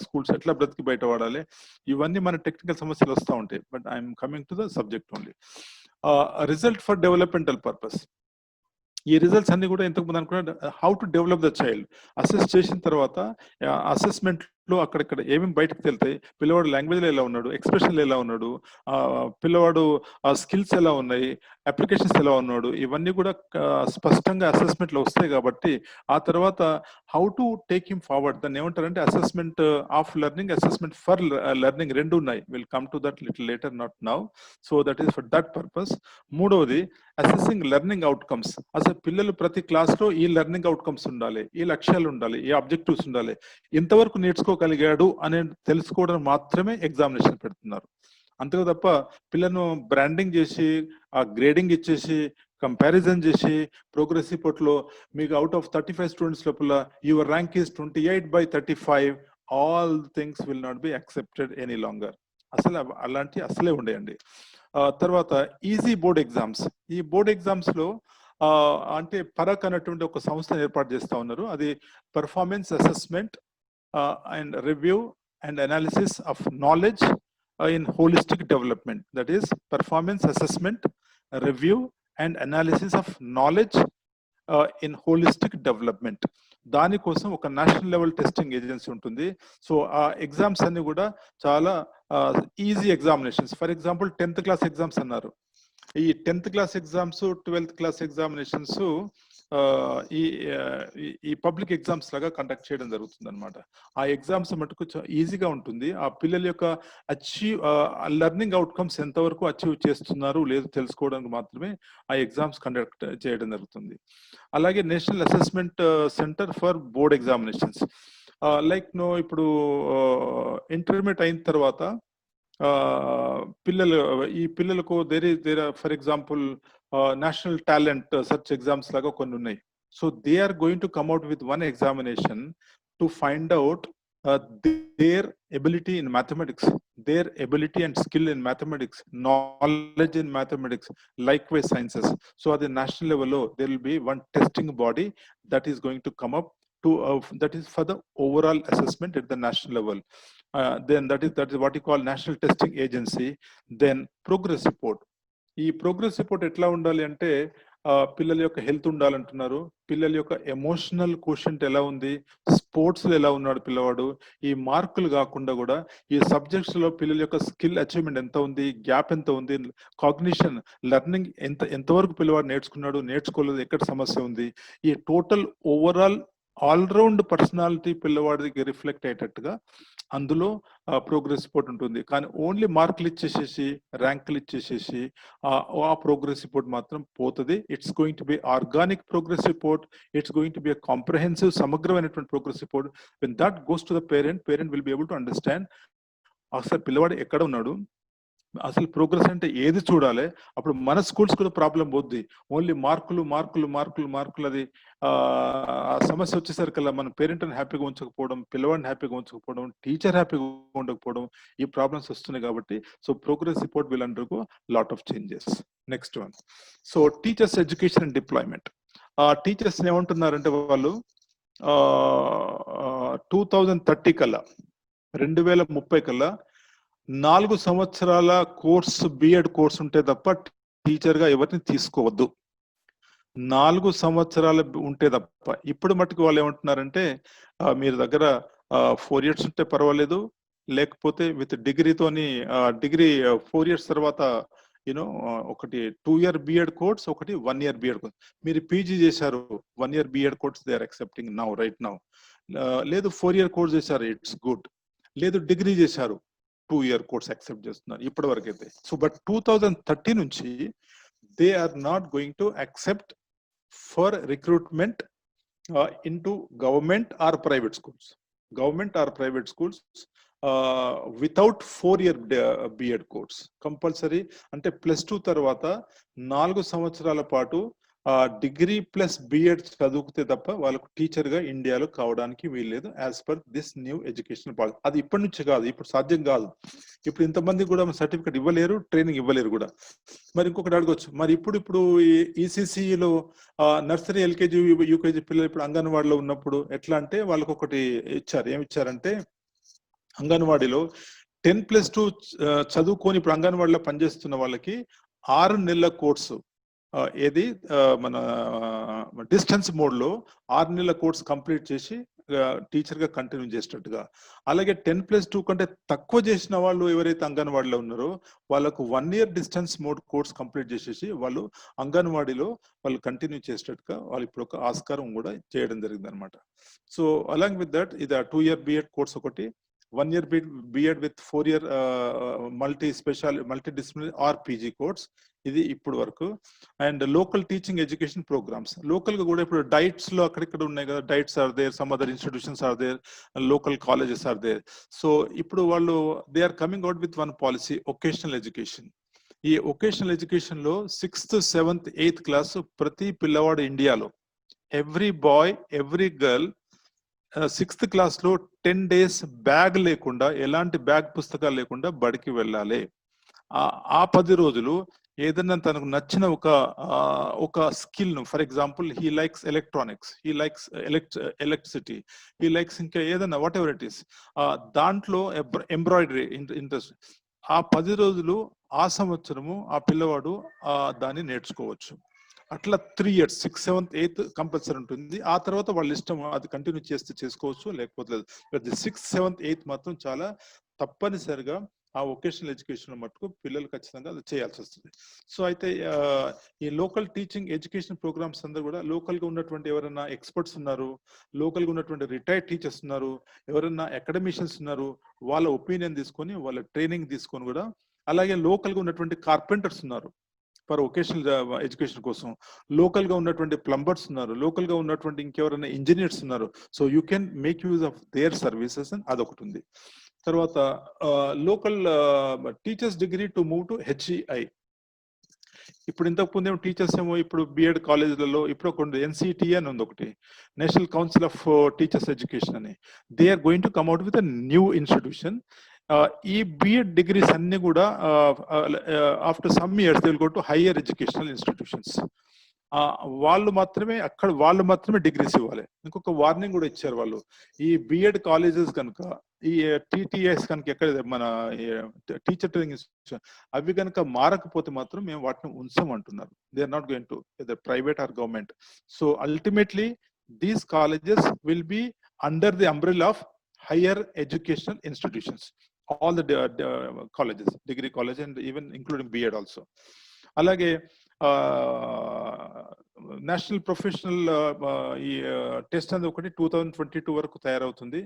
స్కూల్స్ ఎట్లా బ్రతికి బయట వాడాలి, ఇవన్నీ మన టెక్నికల్ సమస్యలు వస్తూ ఉంటాయి. But I'm coming to the subject only. Result for developmental purpose. ఈ రిజల్ట్స్ అన్ని కూడా ఇంతకు ముందు అనుకున్నా, how to develop the child. Assess చేసిన తర్వాత అసెస్మెంట్ లో అక్కడక్కడ ఏమేమి బయటకు తెలుతాయి, పిల్లవాడు లాంగ్వేజ్ లో ఎలా ఉన్నాడు, ఎక్స్ప్రెషన్ ఎలా ఉన్నాడు, పిల్లవాడు స్కిల్స్ ఎలా ఉన్నాయి, అప్లికేషన్స్ ఎలా ఉన్నాడు, ఇవన్నీ కూడా స్పష్టంగా అసెస్మెంట్ లో వస్తాయి. కాబట్టి ఆ తర్వాత how to take him forward, దాన్ని ఏమంటారంటే assessment of learning, assessment for learning, రెండు ఉన్నాయి. Will come to that little later, not now. So that is for that purpose. మూడవది, అసెసింగ్ లెర్నింగ్ అవుట్కమ్స్. అసలు పిల్లలు ప్రతి క్లాస్ లో ఈ లెర్నింగ్ అవుట్కమ్స్ ఉండాలి, ఈ లక్ష్యాలు ఉండాలి, ఈ ఆబ్జెక్టివ్స్ ఉండాలి, ఇంతవరకు నేర్చుకోగలిగాడు అని తెలుసుకోవడం మాత్రమే ఎగ్జామినేషన్ పెడుతున్నారు. అంతే తప్ప పిల్లలను బ్రాండింగ్ చేసి ఆ గ్రేడింగ్ ఇచ్చేసి కంపారిజన్ చేసి ప్రోగ్రెస్ రిపోర్ట్ లో మీకు అవుట్ ఆఫ్ 35 స్టూడెంట్స్ లోపల your rank is 28/35, all things will not be accepted any longer. అలాంటి అసలే ఉండేయండి. తర్వాత ఈజీ బోర్డ్ ఎగ్జామ్స్. ఈ బోర్డ్ ఎగ్జామ్స్ లో అంటే పరక్ అనేటువంటి ఒక సంస్థను ఏర్పాటు చేస్తా ఉన్నారు. అది performance assessment and review and analysis of knowledge in holistic development. That is performance assessment, review and analysis of knowledge in holistic development. దానికోసం ఒక నేషనల్ లెవెల్ టెస్టింగ్ ఏజెన్సీ ఉంటుంది. సో ఆ ఎగ్జామ్స్ అన్ని కూడా చాలా easy examinations. For example 10th class exams అన్నారు. ఈ 10th class exams 12th class examinations ఈ పబ్లిక్ ఎగ్జామ్స్ లాగా కండక్ట్ చేయడం జరుగుతుంది అనమాట. ఆ ఎగ్జామ్స్ మటుకు ఈజీగా ఉంటుంది. ఆ పిల్లల యొక్క లెర్నింగ్ అవుట్కమ్స్ ఎంతవరకు అచీవ్ చేస్తున్నారు లేదు తెలుసుకోవడానికి మాత్రమే ఆ ఎగ్జామ్స్ కండక్ట్ చేయడం జరుగుతుంది. అలాగే national assessment centre for board examinations. Like ఇప్పుడు ఇంటర్మీడియట్ అయిన తర్వాత ఈ పిల్లలకు there for example national talent search exams లాగా కొన్ని ఉన్నాయి. So they are going to come out with one examination to find out their ability in mathematics, their ability and skill in mathematics, knowledge in mathematics, likewise sciences. So అది నేషనల్ లెవెల్లో there will be one testing body that is going to come up to that is for the overall assessment at the national level. Then that is what you call national testing agency. Then progress report. ఈ progress report ఎట్లా ఉండాలి అంటే పిల్లల యొక్క health ఉండాలంటున్నారు, పిల్లల యొక్క emotional quotient ఎలా ఉంది, స్పోర్ట్స్ లో ఎలా ఉన్నాడు పిల్లవాడు, ఈ మార్కులు కాకుండా కూడా ఈ సబ్జెక్ట్స్ లో పిల్లల యొక్క స్కిల్ అచీవ్మెంట్ ఎంత ఉంది, గ్యాప్ ఎంత ఉంది, కాగ్నిషన్ లెర్నింగ్ ఎంతవరకు పిల్లవాడు నేర్చుకున్నాడు, నేర్చుకోలేదు, ఎక్కడ సమస్య ఉంది, ఈ టోటల్ ఓవరాల్ ఆల్రౌండ్ పర్సనాలిటీ పిల్లవాడికి రిఫ్లెక్ట్ అయ్యేటట్టుగా అందులో ప్రోగ్రెస్ రిపోర్ట్ ఉంటుంది. కానీ ఓన్లీ మార్కులు ఇచ్చేసేసి ర్యాంకులు ఇచ్చేసేసి ఆ ప్రోగ్రెస్ రిపోర్ట్ మాత్రం పోతుంది. It's going to be organic progress report. It's going to be a comprehensive సమగ్రమైనటువంటి progress report. When that goes to the parent will be able to understand అసలు పిల్లవాడు ఎక్కడ ఉన్నాడు, అసలు ప్రోగ్రెస్ అంటే ఏది చూడాలి. అప్పుడు మన స్కూల్స్ కూడా ప్రాబ్లం పోద్ది. ఓన్లీ మార్కులు మార్కులు మార్కులు మార్కులు అది సమస్య వచ్చేసరికల్లా మన పేరెంట్ని హ్యాపీగా ఉంచకపోవడం, పిల్లవాడిని హ్యాపీగా ఉంచకపోవడం, టీచర్ హ్యాపీగా ఉండకపోవడం, ఈ ప్రాబ్లమ్స్ వస్తున్నాయి. కాబట్టి so progress report will undergo lot of changes. Next one, so teachers education and deployment. Teachers ఏమంటున్నారంటే వాళ్ళు 2030 కల్లా 2030 కల్లా 4 సంవత్సరాల కోర్స్ బిఎడ్ కోర్స్ ఉంటే తప్ప టీచర్ గా ఎవరిని తీసుకోవద్దు. 4 సంవత్సరాలు ఉంటే తప్ప. ఇప్పుడు మట్టుకు వాళ్ళు ఏమంటున్నారంటే మీరు దగ్గర 4 years ఉంటే పర్వాలేదు, లేకపోతే విత్ డిగ్రీతోని డిగ్రీ 4 years తర్వాత ఒకటి 2 year బిఎడ్ కోర్స్, ఒకటి 1 year బిఎడ్ కోర్స్. మీరు పీజీ చేశారు, 1 year B Ed course they are accepting now, right now. లేదు 4 year కోర్స్ చేశారు, ఇట్స్ గుడ్. లేదు డిగ్రీ చేశారు, 2 year కోర్స్ యాక్సెప్ట్ చేస్తున్నారు ఇప్పటి వరకు అయితే. సో బట్ 2030 నుంచి they are not going to accept for recruitment into government or private schools. Government or private schools without 4 year B Ed course compulsory. అంటే +2 తర్వాత 4 సంవత్సరాల పాటు డిగ్రీ ప్లస్ బిఎడ్ చదువుకుతే తప్ప వాళ్ళకు టీచర్ గా ఇండియాలో కావడానికి వీల్లేదు as per this new education policy. అది ఇప్పటి నుంచి కాదు, ఇప్పుడు సాధ్యం కాదు. ఇప్పుడు ఇంతమంది కూడా సర్టిఫికేట్ ఇవ్వలేరు, ట్రైనింగ్ ఇవ్వలేరు కూడా. మరి ఇంకొకటి అడగొచ్చు, మరి ఇప్పుడు ఈసీసీలో నర్సరీ, ఎల్కేజీ, యూకేజీ పిల్లలు ఇప్పుడు అంగన్వాడీలో ఉన్నప్పుడు ఎట్లా అంటే వాళ్ళకు ఒకటి ఇచ్చారు. ఏమి ఇచ్చారంటే అంగన్వాడీలో 10+2 చదువుకొని ఇప్పుడు అంగన్వాడీలో పనిచేస్తున్న వాళ్ళకి 6 నెలల కోర్సు, ఏది మన డిస్టెన్స్ మోడ్ లో 6 నెలల కోర్స్ కంప్లీట్ చేసి టీచర్ గా కంటిన్యూ చేసినట్టుగా. అలాగే 10+2 కంటే తక్కువ చేసిన వాళ్ళు ఎవరైతే అంగన్వాడీలో ఉన్నారో వాళ్ళకు 1 year distance mode course complete చేసేసి వాళ్ళు అంగన్వాడీలో వాళ్ళు కంటిన్యూ చేసేటట్టుగా వాళ్ళు ఇప్పుడు ఒక ఆస్కారం కూడా చేయడం జరిగింది అనమాట. సో అలాంగ్ విత్ దట్ ఇది 2 year బిఎడ్ కోర్స్ ఒకటి, 1 year B Ed with 4 year multidisciplinary or PG course. ఇది ఇప్పుడు వరకు. And local teaching education programmes, local గా కూడా ఇప్పుడు డైట్స్ లో అక్కడిక్కడ ఉన్నాయి కదా, DIETs are there, some other institutions are there, local colleges are there. So ఇప్పుడు వాళ్ళు they are coming out with one policy, vocational education. ఈ ఒకేషనల్ ఎడ్యుకేషన్ లో 6th, 7th, 8th క్లాస్ ప్రతి పిల్లవాడు ఇండియాలో, every boy every girl 6th class లో 10 days bag లేకుండా, ఎలాంటి బ్యాగ్ పుస్తకాలు లేకుండా బడికి వెళ్ళాలి. ఆ 10 రోజులు ఏదైనా తనకు నచ్చిన ఒక స్కిల్ ను, for example he likes electronics, he likes electricity, he likes ఇంకా ఏదైనా వాట్ ఎవర్ ఇట్ ఈస్, దాంట్లో ఎంబ్రాయిడరీ ఇంట్రెస్ట్, ఆ 10 రోజులు ఆ సంవత్సరము ఆ పిల్లవాడు దాన్ని నేర్చుకోవచ్చు. అట్లా 3 years, 6th, 7th, 8th compulsory ఉంటుంది. ఆ తర్వాత వాళ్ళ ఇష్టం, అది కంటిన్యూ చేస్తే చేసుకోవచ్చు, లేకపోతే లేదు. 6th, 7th, 8th మాత్రం చాలా తప్పనిసరిగా ఆ వొకేషనల్ ఎడ్యుకేషన్ మటుకు పిల్లలు ఖచ్చితంగా అది చేయాల్సి వస్తుంది. సో అయితే ఈ లోకల్ టీచింగ్ ఎడ్యుకేషన్ ప్రోగ్రామ్స్ అందరూ కూడా లోకల్ గా ఉన్నటువంటి ఎవరైనా ఎక్స్పర్ట్స్ ఉన్నారు, లోకల్ గా ఉన్నటువంటి రిటైర్డ్ టీచర్స్ ఉన్నారు, ఎవరైనా అకాడమిషియన్స్ ఉన్నారు, వాళ్ళ ఒపీనియన్ తీసుకొని, వాళ్ళ ట్రైనింగ్ తీసుకొని కూడా, అలాగే లోకల్ గా ఉన్నటువంటి కార్పెంటర్స్ ఉన్నారు ఫర్ వొకేషనల్ ఎడ్యుకేషన్ కోసం, లోకల్ గా ఉన్నటువంటి ప్లంబర్స్ ఉన్నారు, లోకల్ గా ఉన్నటువంటి ఇంకెవరైనా ఇంజనీర్స్ ఉన్నారు. So you can make use of their services అని అదొకటి ఉంది. తర్వాత local teachers degree to move to HEI. ఇప్పుడు ఇంతకు ముందు ఏమో టీచర్స్ ఏమో ఇప్పుడు బిఎడ్ కాలేజీలలో ఇప్పుడు ఒక NCT అని ఉంది, ఒకటి national council of teachers education అని. They are going to come out with a new institution. ఈ బిఎడ్ డిగ్రీస్ అన్ని కూడా after some years they will go to higher educational institutions. వాళ్ళు మాత్రమే డిగ్రీస్ ఇవ్వాలి. ఇంకొక వార్నింగ్ కూడా ఇచ్చారు వాళ్ళు, ఈ బిఎడ్ కాలేజెస్ కనుక, ఈ TTS కనుక, ఎక్కడ మన టీచర్ ట్రైనింగ్ ఇన్స్టిట్యూషన్ అవి కనుక మారకపోతే మాత్రం మేము వాటిని ఉంచమంటున్నారు. They are not going to either private or government. So ultimately these colleges will be under the umbrella of higher educational institutions, all the colleges, degree college and even including B.Ed also. Alage national professional ఈ test అనేది ఒకటి 2022 వరకు తయారవుతుంది.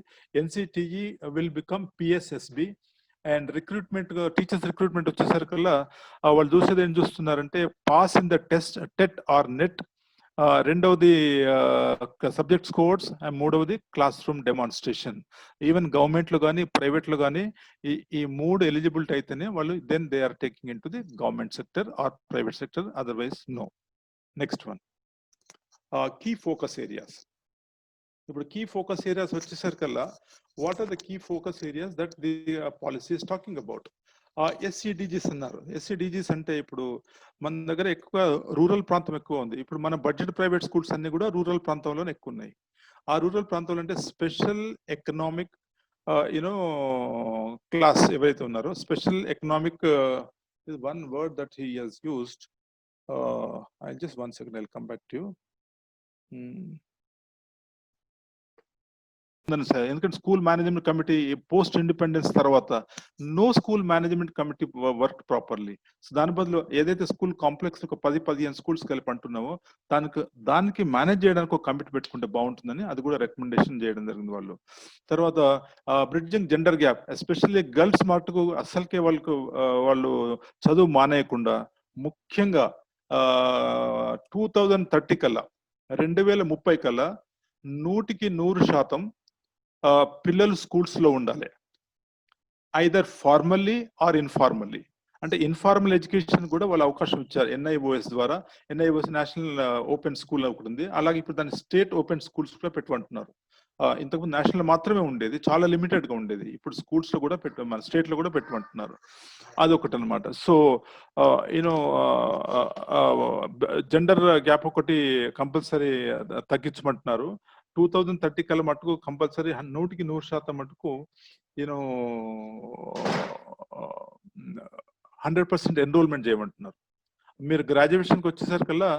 NCTE will become PSSB. And recruitment, teachers recruitment వచ్చేసరికల్లా వాళ్ళు చూసేది ఏం చూస్తున్నారంటే pass in the test, TET or NET, రెండవది సబ్జెక్ట్ స్కోర్స్, అండ్ మూడవది classroom demonstration. Even government లో కానీ ప్రైవేట్ లో కానీ ఈ 3 ఎలిజిబిలిటీ అయితేనే వాళ్ళు then they are taking into the government sector or private sector, otherwise no. Next one, key focus areas. ఇప్పుడు కీ ఫోకస్ ఏరియాస్ వచ్చేసరికల్లా what are the key focus areas that the policy is talking about? SCDGs అన్నారు. SCDGs అంటే ఇప్పుడు మన దగ్గర ఎక్కువ rural ప్రాంతం ఎక్కువ ఉంది. ఇప్పుడు మన బడ్జెట్ ప్రైవేట్ స్కూల్స్ అన్ని కూడా రూరల్ ప్రాంతంలోనే ఎక్కువ ఉన్నాయి. ఆ రూరల్ ప్రాంతంలో అంటే స్పెషల్ ఎకనామిక్ క్లాస్ ఎవరైతే ఉన్నారో, special economic is one word that he has used. I'll just 1 second, I'll come back to you. ఎందుకంటే school management committee post independence తర్వాత no school management committee work properly. So దాని బదులు ఏదైతే school complex ఒక 10-15 schools కలిపి అంటున్నామో దానికి manage చేయడానికి ఒక కమిటీ పెట్టుకుంటే బాగుంటుందని అది కూడా రికమెండేషన్ చేయడం జరిగింది వాళ్ళు. తర్వాత bridging gender gap, especially girls మటుకు అస్సలకే వాళ్ళు చదువు మానేయకుండా, ముఖ్యంగా 2030 కల్లా 2030 కల్లా 100% పిల్లలు స్కూల్స్ లో ఉండాలి, ఐదర్ ఫార్మల్లీ ఆర్ ఇన్ఫార్మల్లీ. అంటే ఇన్ఫార్మల్ ఎడ్యుకేషన్ కూడా వాళ్ళు అవకాశం ఇచ్చారు NIOS ద్వారా. NIOS నేషనల్ ఓపెన్ స్కూల్ ఒకటి ఉంది, అలాగే ఇప్పుడు దాన్ని స్టేట్ ఓపెన్ స్కూల్స్ కూడా పెట్టమంటున్నారు. ఇంతకుముందు నేషనల్ మాత్రమే ఉండేది, చాలా లిమిటెడ్ గా ఉండేది. ఇప్పుడు స్కూల్స్ లో కూడా మన స్టేట్ లో కూడా పెట్టమంటున్నారు. అదొకటి అనమాట. సో జెండర్ గ్యాప్ ఒకటి కంపల్సరీ తగ్గించమంటున్నారు. 2030 కల్లా మటుకు కంపల్సరీ 100% మటుకు 100% ఎన్రోల్మెంట్ చేయమంటున్నారు. మీరు గ్రాడ్యుయేషన్కి వచ్చేసరికల్లా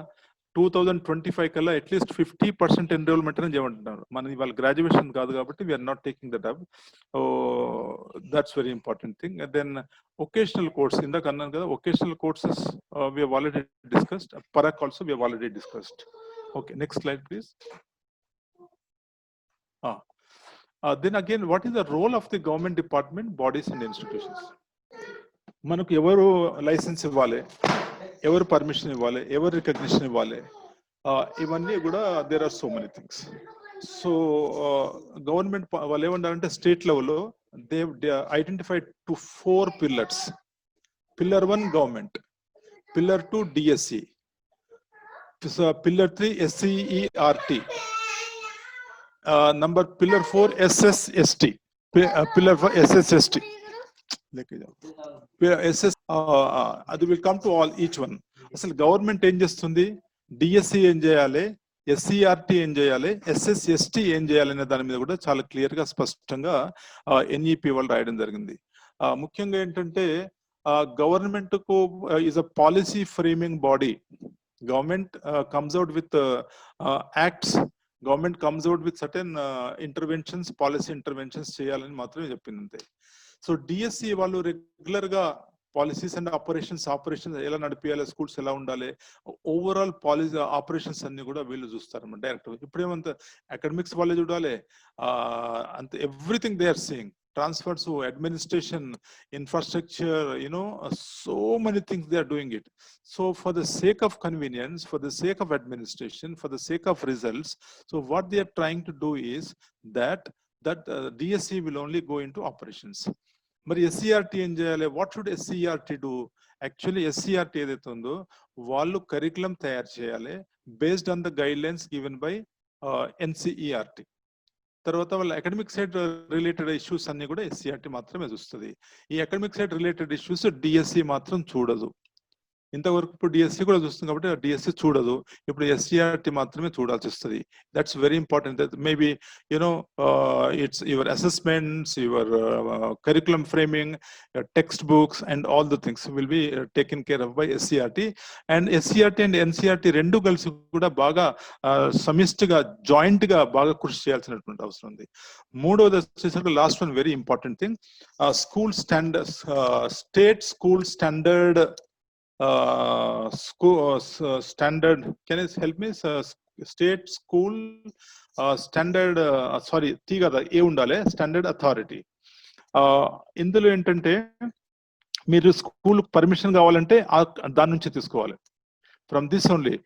2025 కల్లా అట్లీస్ట్ 50% ఎన్రోల్మెంట్ అని చేయమంటున్నారు. మన వాళ్ళ గ్రాడ్యుయేషన్ కాదు కాబట్టి we're not taking that up. That's very important thing. Then vocational course, ఇందాక అన్నాను కదా, vocational courses we have already discussed. Parak also we have already discussed. Okay, next slide please. Then again, what is the role of the government department, bodies and institutions? మనకు ఎవరు licence ఇవ్వాలి, ఎవరు permission ఇవ్వాలి, ఎవరు recognition ఇవ్వాలి, ఇవన్నీ కూడా there are so many things. So government వాళ్ళు ఏమన్నారంటే స్టేట్ లెవెల్లో they identified to 4 pillars. Pillar 1 government, Pillar 2 DSE, Pillar 3 SCERT, number Pillar 4 SSST, Pillar 4 SSST. అది will come to all each one. అసలు గవర్నమెంట్ ఏం చేస్తుంది, డిఎస్సి ఏం చేయాలి, SCERT ఏం చేయాలి, ఎస్ఎస్ఎస్టీ ఏం చేయాలనే దాని మీద కూడా చాలా క్లియర్ గా స్పష్టంగా ఎన్ఈపి వాళ్ళు రాయడం జరిగింది. ముఖ్యంగా ఏంటంటే గవర్నమెంట్ కు is a policy framing body. Government comes out with acts, government comes out with certain interventions, policy interventions చేయాలని మాత్రమే చెప్పింది అంతే. సో డిఎస్సి వాళ్ళు రెగ్యులర్ గా పాలసీస్ అండ్ ఆపరేషన్స్ ఎలా నడిపించాలి, స్కూల్స్ ఎలా ఉండాలి, ఓవరాల్ పాలసీ ఆపరేషన్స్ అన్ని కూడా వీళ్ళు చూస్తారన్నమాట డైరెక్ట్. ఇప్పుడేమంత అకాడమిక్స్ వాళ్ళే చూడాలి, అంత everything they are seeing. Transfers to administration, infrastructure, so many things they are doing it. So for the sake of convenience, for the sake of administration, for the sake of results, so what they are trying to do is that DSC will only go into operations. But SCRT ఏం చేయాలి, what should SCRT do? Actually SCRT ఏదైతే ఉందో వాళ్ళు curriculum తయారు చేయాలి based on the guidelines given by NCERT. తర్వాత వాళ్ళ academic side related issues అన్ని కూడా ఎస్సీఆర్టీ మాత్రమే చూస్తుంది. ఈ academic side related issues DSC మాత్రం చూడదు. ఇంతవరకు ఇప్పుడు డిఎస్సి కూడా చూస్తుంది కాబట్టి డిఎస్సి చూడదు, ఇప్పుడు ఎస్సీఆర్టీ మాత్రమే చూడాల్సి వస్తుంది. That's very important. Maybe it's your assessments, your curriculum framing, text books and all the things will be taken care of by SCERT. And SCERT and NCERT రెండు కలిసి కూడా బాగా సమిష్టిగా జాయింట్ గా బాగా కృషి చేయాల్సినటువంటి అవసరం ఉంది. మూడవది వచ్చేసరికి last one very important thing, school standard, state school standard standard. Can you help me? State school standard, sorry, తీగదా ఏ ఉండాలి, స్టాండర్డ్ అథారిటీ. ఇందులో ఏంటంటే మీరు స్కూల్ పర్మిషన్ కావాలంటే దాని నుంచి తీసుకోవాలి. From this only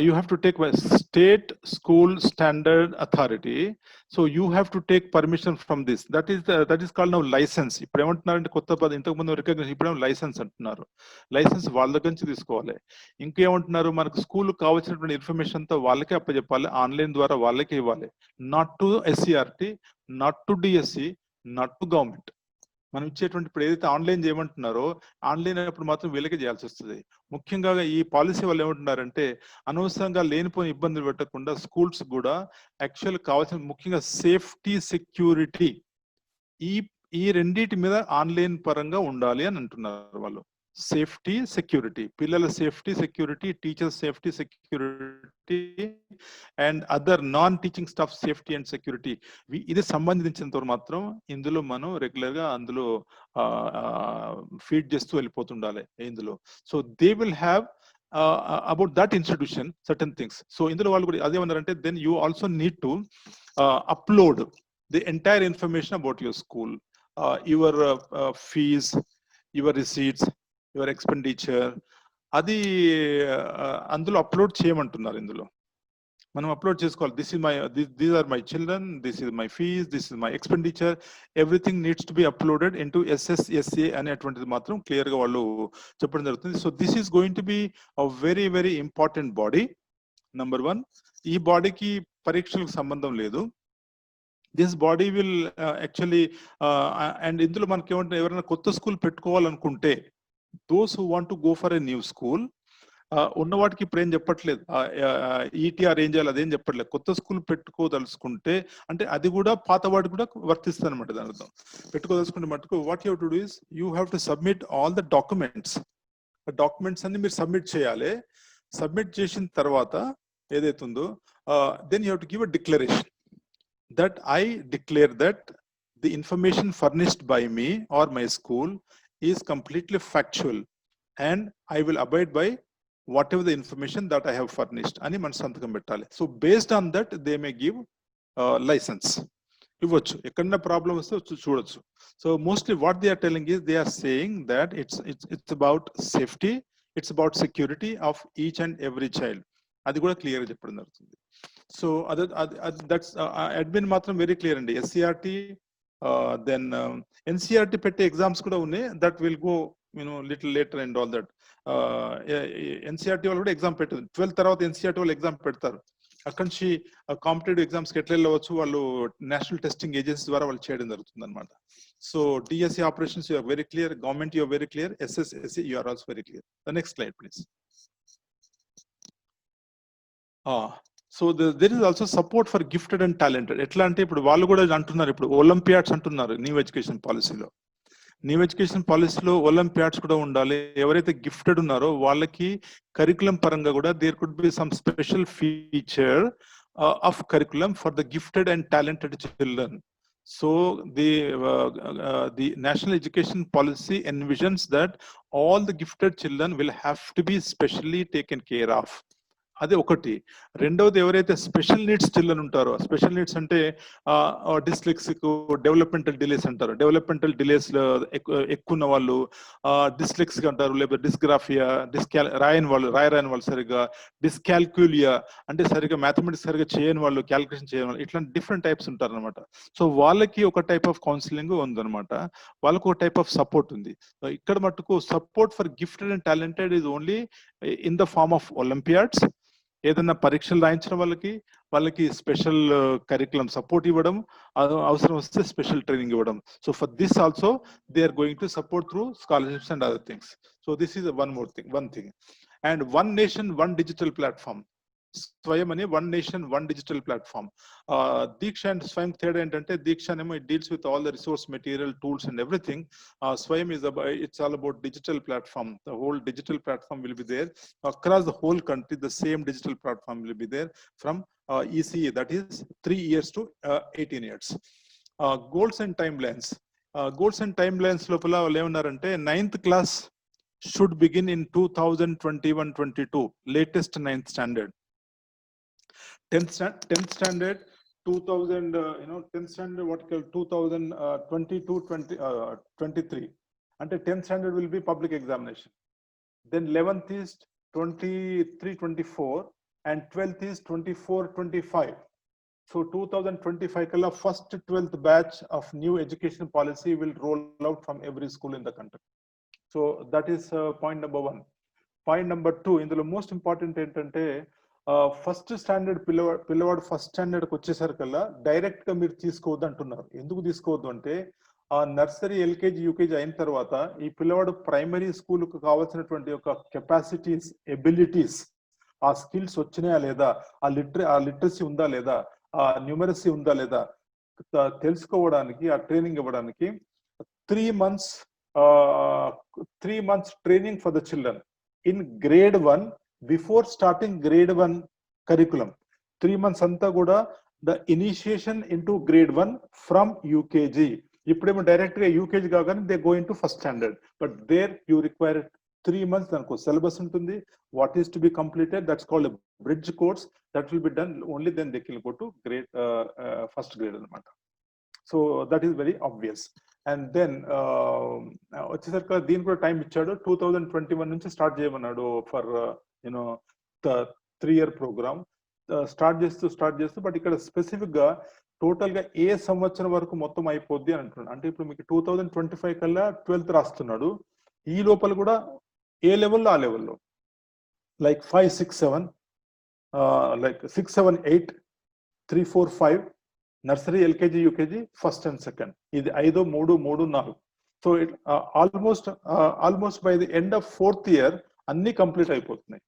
you have to take state school standard authority. So you have to take permission from this. That is called now license. ఇప్పుడు ఏమంటున్నారంటే కొత్త పదం, ఇంతకు ముందు రికగ్నిషన్, ఇప్పుడేమో లైసెన్స్ అంటున్నారు. లైసెన్స్ వాళ్ళ దగ్గర నుంచి తీసుకోవాలి. ఇంకేమంటున్నారు, మనకు స్కూల్ కావాల్సినటువంటి ఇన్ఫర్మేషన్ అంతా వాళ్ళకే అప్పచెప్పాలి, ఆన్లైన్ ద్వారా వాళ్ళకే ఇవ్వాలి. Not to SCERT, not to DSC, not to government. మనం ఇచ్చేటువంటి ఇప్పుడు ఏదైతే ఆన్లైన్ చేయమంటున్నారో ఆన్లైన్ అయినప్పుడు మాత్రం వీళ్ళకే చేయాల్సి వస్తుంది. ముఖ్యంగా ఈ పాలసీ వాళ్ళు ఏమంటున్నారంటే అనవసరంగా లేనిపోయిన ఇబ్బందులు పెట్టకుండా స్కూల్స్ కూడా యాక్చువల్ కావాల్సిన ముఖ్యంగా సేఫ్టీ, సెక్యూరిటీ, ఈ రెండింటి మీద ఆన్లైన్ పరంగా ఉండాలి అని అంటున్నారు వాళ్ళు. సేఫ్టీ, సెక్యూరిటీ, పిల్లల safety, security, teachers safety, security and other non teaching staff safety and security. ఇది సంబంధించినంత మాత్రం ఇందులో మనం రెగ్యులర్ గా అందులో ఫీడ్ చేస్తూ వెళ్ళిపోతుండాలి ఇందులో. So they will have about that institution certain things. So ఇందులో వాళ్ళు కూడా అదేమన్నారంటే then you also need to upload the entire information about your school, your fees, your receipts, your expenditure, అది అందులో అప్లోడ్ చేయమంటున్నారు. ఇందులో మనం అప్లోడ్ చేసుకోవాలి. These are my children, this is my fees, this is my expenditure, everything needs to be uploaded into SSSA అనేటువంటిది మాత్రం clear గా వాళ్ళు చెప్పడం జరుగుతుంది. So this is going to be a very very important body. Number 1, ఈ బాడీకి పరీక్షలకు సంబంధం లేదు. This body will actually and ఇందులో మనకి ఏమంటే ఎవరైనా కొత్త స్కూల్ పెట్టుకోవాలనుకుంటే those who want to go for a new school, ఉన్న వాటికి ఇప్పుడు ఏం చెప్పట్లేదు, ఈటీఆర్ ఏం చేయాలి అదేం చెప్పట్లేదు. కొత్త స్కూల్ పెట్టుకోదలుచుకుంటే అంటే అది కూడా పాత వాటికి కూడా వర్తిస్తుంది అనమాట. దాని అర్థం పెట్టుకోదలుచుకుంటే మటుకు what you have to do is you have to submit all the documents అన్ని మీరు సబ్మిట్ చేయాలి. సబ్మిట్ చేసిన తర్వాత ఏదైతుందో then you have to give a declaration that I declare that the information furnished by me or my school is completely factual and I will abide by whatever the information that I have furnished ani man santakam pettali. So based on that they may give license ivochu, ekkadna problem vaste chudochu. So mostly what they are telling is they are saying that it's about safety, it's about security of each and every child. అది కూడా clear గా చెప్పడం జరుగుతుంది. So that's admin మాత్రం very clear అండి. SCRT then NCERT పెట్టే exams కూడా ఉన్నాయి, that will go little later and all that. NCERT వాళ్ళు కూడా ఎగ్జామ్ పెట్టారు, 12th తర్వాత NCERT వాళ్ళు ఎగ్జామ్ పెడతారు. అక్కడి నుంచి కాంపిటేటివ్ ఎగ్జామ్స్ కి ఎట్లా వెళ్ళవచ్చు, వాళ్ళు నేషనల్ టెస్టింగ్ ఏజెన్సీ ద్వారా వాళ్ళు చేయడం జరుగుతుంది అనమాట. So DSE operations you are very clear, government you are very clear, SSSE you are also very clear. The next slide please. So there is also support for gifted and talented. ఎట్లా అంటే ఇప్పుడు వాళ్ళు కూడా అంటున్నారు, ఇప్పుడు olympiads అంటున్నారు new education పాలసీలో. New education పాలసీలో ఒలింపియాడ్స్ కూడా ఉండాలి. ఎవరైతే గిఫ్టెడ్ ఉన్నారో వాళ్ళకి కరికులం పరంగా కూడా there could be some special feature of curriculum for the gifted and talented children. So the national education policy envisions that all the gifted children will have to be specially taken care of. అదే ఒకటి. రెండవది, ఎవరైతే special needs children ఉంటారో, special needs అంటే dyslexic, developmental delays అంటారు. Developmental delays ఎక్కువ ఉన్న వాళ్ళు డిస్లెక్సిక్ అంటారు, లేకపోతే డిస్గ్రాఫియా, రాయని వాళ్ళు సరిగ్గా, డిస్కాల్క్యూలియా అంటే సరిగ్గా మ్యాథమెటిక్స్ సరిగ్గా చేయని వాళ్ళు, క్యాలిక్యులేషన్ చేయని వాళ్ళు, ఇట్లా డిఫరెంట్ టైప్స్ ఉంటారు అనమాట. సో వాళ్ళకి ఒక టైప్ ఆఫ్ కౌన్సిలింగ్ ఉందన్నమాట, వాళ్ళకు ఒక టైప్ ఆఫ్ సపోర్ట్ ఉంది. ఇక్కడ మటుకు support for gifted and talented is only in the form of olympiads. ఏదన్నా పరీక్షలు రాయించడం వాళ్ళకి స్పెషల్ కరికులం సపోర్ట్ ఇవ్వడం, అవసరం వస్తే స్పెషల్ ట్రైనింగ్ ఇవ్వడం. So for this also they are going to support through scholarships and other things. So this is one thing. And one nation one digital platform, స్వయం అని one nation one digital platform. DIKSHA and స్వయం తేడా ఏంటంటే, దీక్ష ఏమో it deals with all the resource material tools and everything. స్వయం it's all about digital platform. The whole digital platform will be there across the whole country. The same digital platform will be there from ECE, that is 3 years to 18 years. Goals and timelines. Goals and timelines లోపల వాళ్ళు ఏమన్నారంటే, 9th class should begin in 2021-22, latest 9th standard. 10th standard 2000 10th standard what called 2022-23 అంటే 10th standard will be public examination. Then 11th is 23-24 and 12th is 24-25. So 2025 kala first 12th batch of new education policy will roll out from every school in the country. So that is point number 1. Point number 2, ఇందులో most important ఏంటంటే, first standard పిల్లవాడు first స్టాండర్డ్కి వచ్చేసరికల్లా direct గా మీరు తీసుకోవద్దు అంటున్నారు. ఎందుకు తీసుకోవద్దు అంటే, ఆ నర్సరీ, LKG, UKG అయిన తర్వాత ఈ పిల్లవాడు ప్రైమరీ స్కూల్ కు కావాల్సినటువంటి ఒక కెపాసిటీస్, ఎబిలిటీస్, ఆ స్కిల్స్ వచ్చినాయా లేదా, ఆ లిటరసీ ఉందా లేదా, ఆ న్యూమరసీ ఉందా లేదా తెలుసుకోవడానికి, ఆ ట్రైనింగ్ ఇవ్వడానికి 3 months training for the children in grade 1 before starting grade 1 curriculum. 3 months anta kuda the initiation into grade 1 from UKG. ఇప్పుడేమో డైరెక్ట్ గా UKG కాగానే they go into first standard, but there you require 3 months. దానికి syllabus ఉంటుంది, what is to be completed, that's called a bridge course, that will be done only then they can go to grade first grade అన్నమాట. So that is very obvious. And then వచ్చేసరికి దీనికి కూడా time ఇచ్చాడు, 2021 నుంచి start చేయమన్నాడు for the 3-year program. Start చేస్తూ but ఇక్కడ specific గా టోటల్ గా ఏ సంవత్సరం వరకు మొత్తం అయిపోద్ది అని అంటున్నాడు. అంటే ఇప్పుడు మీకు 2025 కల్లా 12th రాస్తున్నాడు, ఈ లోపల కూడా ఏ లెవెల్లో ఆ లెవెల్లో like 5, 6, 7 like 6, 7, 8, 3, 4, 5 nursery, LKG, UKG first and second, ఇది 5, 3, 3, 4. So it almost by the end of 4th year అన్ని కంప్లీట్ అయిపోతున్నాయి.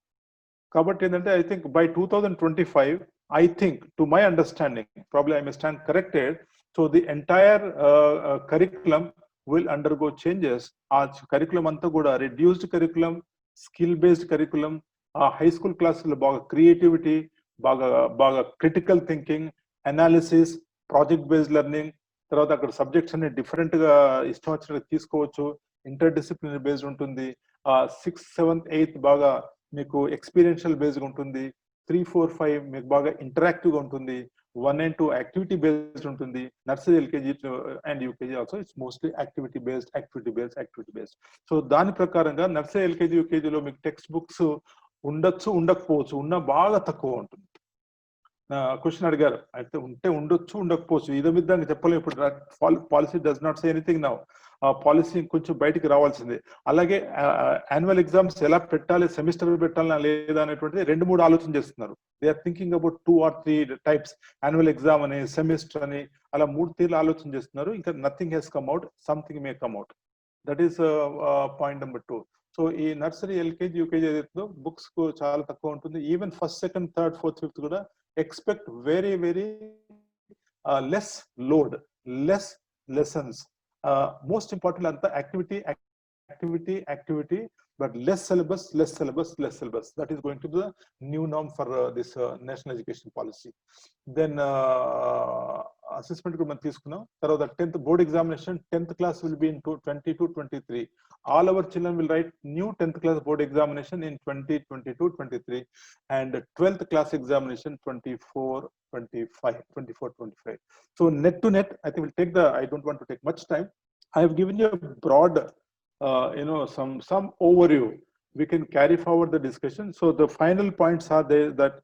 కాబట్టి ఏంటంటే, I think by 2025, I think to my understanding, probably I may stand corrected, so the entire curriculum will undergo changes. ఆ curriculum అంతా కూడా reduced curriculum, skill based curriculum, high school classes లో బాగా creativity, బాగా critical thinking, analysis, project based learning, తర్వాత అక్కడ subjects అన్ని different గా ఇష్టం వచ్చినట్టు తీసుకోవచ్చు, ఇంటర్ డిసిప్లినరీ బేస్డ్ ఉంటుంది. 6th, 7th, 8th బాగా మీకు ఎక్స్పీరియన్షియల్ బేస్డ్ ఉంటుంది. 3, 4, 5 మీకు బాగా ఇంటరాక్టివ్ గా ఉంటుంది. 1 and 2 యాక్టివిటీ బేస్డ్ ఉంటుంది. Nursery LKG and UKG also it's mostly activity based. So దాని ప్రకారంగా నర్సరీ ఎల్కేజీ యూకేజీలో మీకు టెక్స్ట్ బుక్స్ ఉండొచ్చు, ఉండకపోవచ్చు. ఉన్న బాగా తక్కువ ఉంటుంది. క్వశ్చన్ అడిగారు, అయితే ఉంటే ఉండొచ్చు, ఉండకపోవచ్చు. ఇదే విధంగా చెప్పలేము. ఇప్పుడు policy does not say anything now. Policy కొంచెం బయటికి రావాల్సిందే. అలాగే యాన్యువల్ ఎగ్జామ్స్ ఎలా పెట్టాలి, సెమిస్టర్ పెట్టాలా లేదా అనేటువంటిది 2-3 ఆలోచన చేస్తున్నారు. They are thinking about 2 or 3 types, annual exam అని, సెమిస్టర్ అని, అలా 3 తీర్లు ఆలోచన చేస్తున్నారు. ఇంకా nothing he's come out, something may come out. That is point number 2. So ఈ నర్సరీ ఎల్కేజీ యూకేజీ ఏదైతుందో బుక్స్ చాలా తక్కువ ఉంటుంది. Even first, second, third, fourth, fifth కూడా expect very less load, less lessons. Most importantly anta activity, but less syllabus. That is going to be the new norm for this national education policy. Then assessment ku man తీసుకున్నాం. తర్వాత 10th board examination, 10th class will be in 22-23. All our children will write new 10th class board examination in 2022-23 and 12th class examination 24-25. So net to net, I think we'll take I don't want to take much time. I have given you a broad some overview. We can carry forward the discussion. So the final points are there that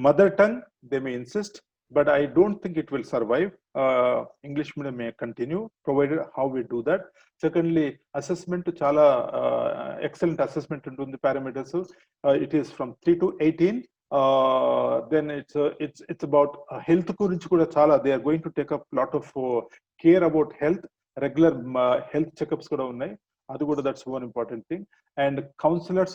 mother tongue, they may insist, but I don't think it will survive. English medium may continue, provided how we do that. Secondly, assessment chala excellent assessment into the parameters. It is from 3 to 18. Then it's about health gurinchi kuda chala. They are going to take up lot of care about health. Regular health checkups kuda unnai. That's one important thing. And counselors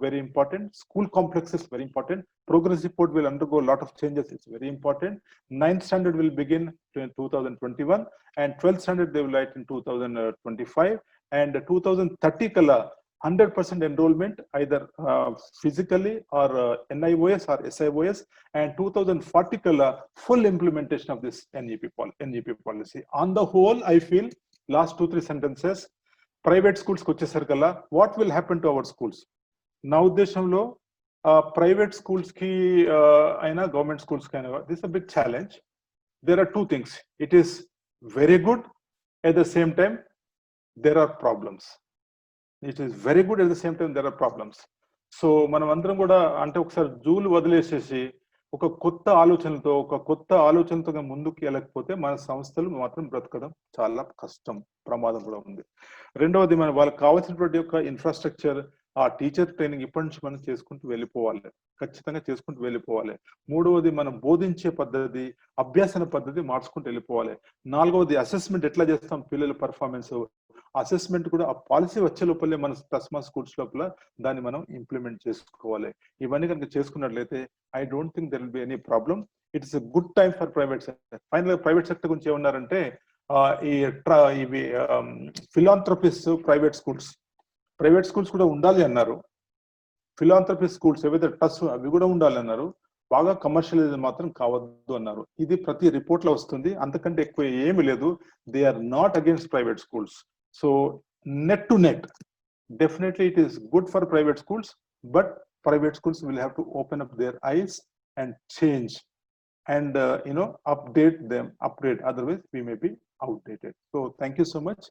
very important. School complexes very important. Progress report will undergo a lot of changes. It's very important. 9th standard will begin in 2021 and 12th standard they will write in 2025 and 2030 kala 100% enrollment either physically or NIOS or SIOS, and 2040 kala full implementation of this NEP policy. On the whole, I feel last 2-3 sentences. Private స్కూల్స్కి వచ్చేసరికల్లా what will happen to our schools? నా ఉద్దేశంలో private స్కూల్స్కి అయినా government స్కూల్స్కి అయినా this a big challenge. There are 2 things. It is very good, at the same time there are problems. So మనం అందరం కూడా అంటే ఒకసారి జూలు వదిలేసేసి ఒక కొత్త ఆలోచనతో ముందుకు వెళ్ళకపోతే మన సంస్థలు మాత్రం బ్రతకడం చాలా కష్టం, ప్రమాదం కూడా ఉంది. రెండవది, మన వాళ్ళకి కావాల్సినటువంటి యొక్క ఇన్ఫ్రాస్ట్రక్చర్, ఆ టీచర్ ట్రైనింగ్ ఇప్పటి నుంచి మనం ఖచ్చితంగా చేసుకుంటూ వెళ్ళిపోవాలి. మూడవది, మనం బోధించే పద్ధతి, అభ్యాసన పద్ధతి మార్చుకుంటూ వెళ్ళిపోవాలి. నాలుగవది, అసెస్మెంట్ ఎట్లా చేస్తాం, పిల్లల పర్ఫార్మెన్స్ అసెస్మెంట్ కూడా ఆ పాలసీ వచ్చే లోపలే మన ప్లస్మా స్కూల్స్ లోపల దాన్ని మనం ఇంప్లిమెంట్ చేసుకోవాలి. ఇవన్నీ కనుక చేసుకున్నట్లయితే I don't think there will be any problem. It is a good time for private sector. Final గా ప్రైవేట్ సెక్టర్ గురించి ఏమన్నారంటే ఇవి ఫిలాంథ్రపిస్ట్ ప్రైవేట్ స్కూల్స్ కూడా ఉండాలి అన్నారు. ఫిలాంథ్రపిస్ట్ స్కూల్స్ ఏవైతే ట్రస్ట్ అవి కూడా ఉండాలి అన్నారు. బాగా కమర్షియలైజ్ మాత్రం కావద్దు అన్నారు. ఇది ప్రతి రిపోర్ట్ లో వస్తుంది, అంతకంటే ఎక్కువ ఏమి లేదు. They are not against private schools. So net to net, definitely it is good for private schools, but private schools will have to open up their eyes and change and upgrade. Otherwise we may be outdated. So thank you so much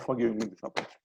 for giving me this opportunity.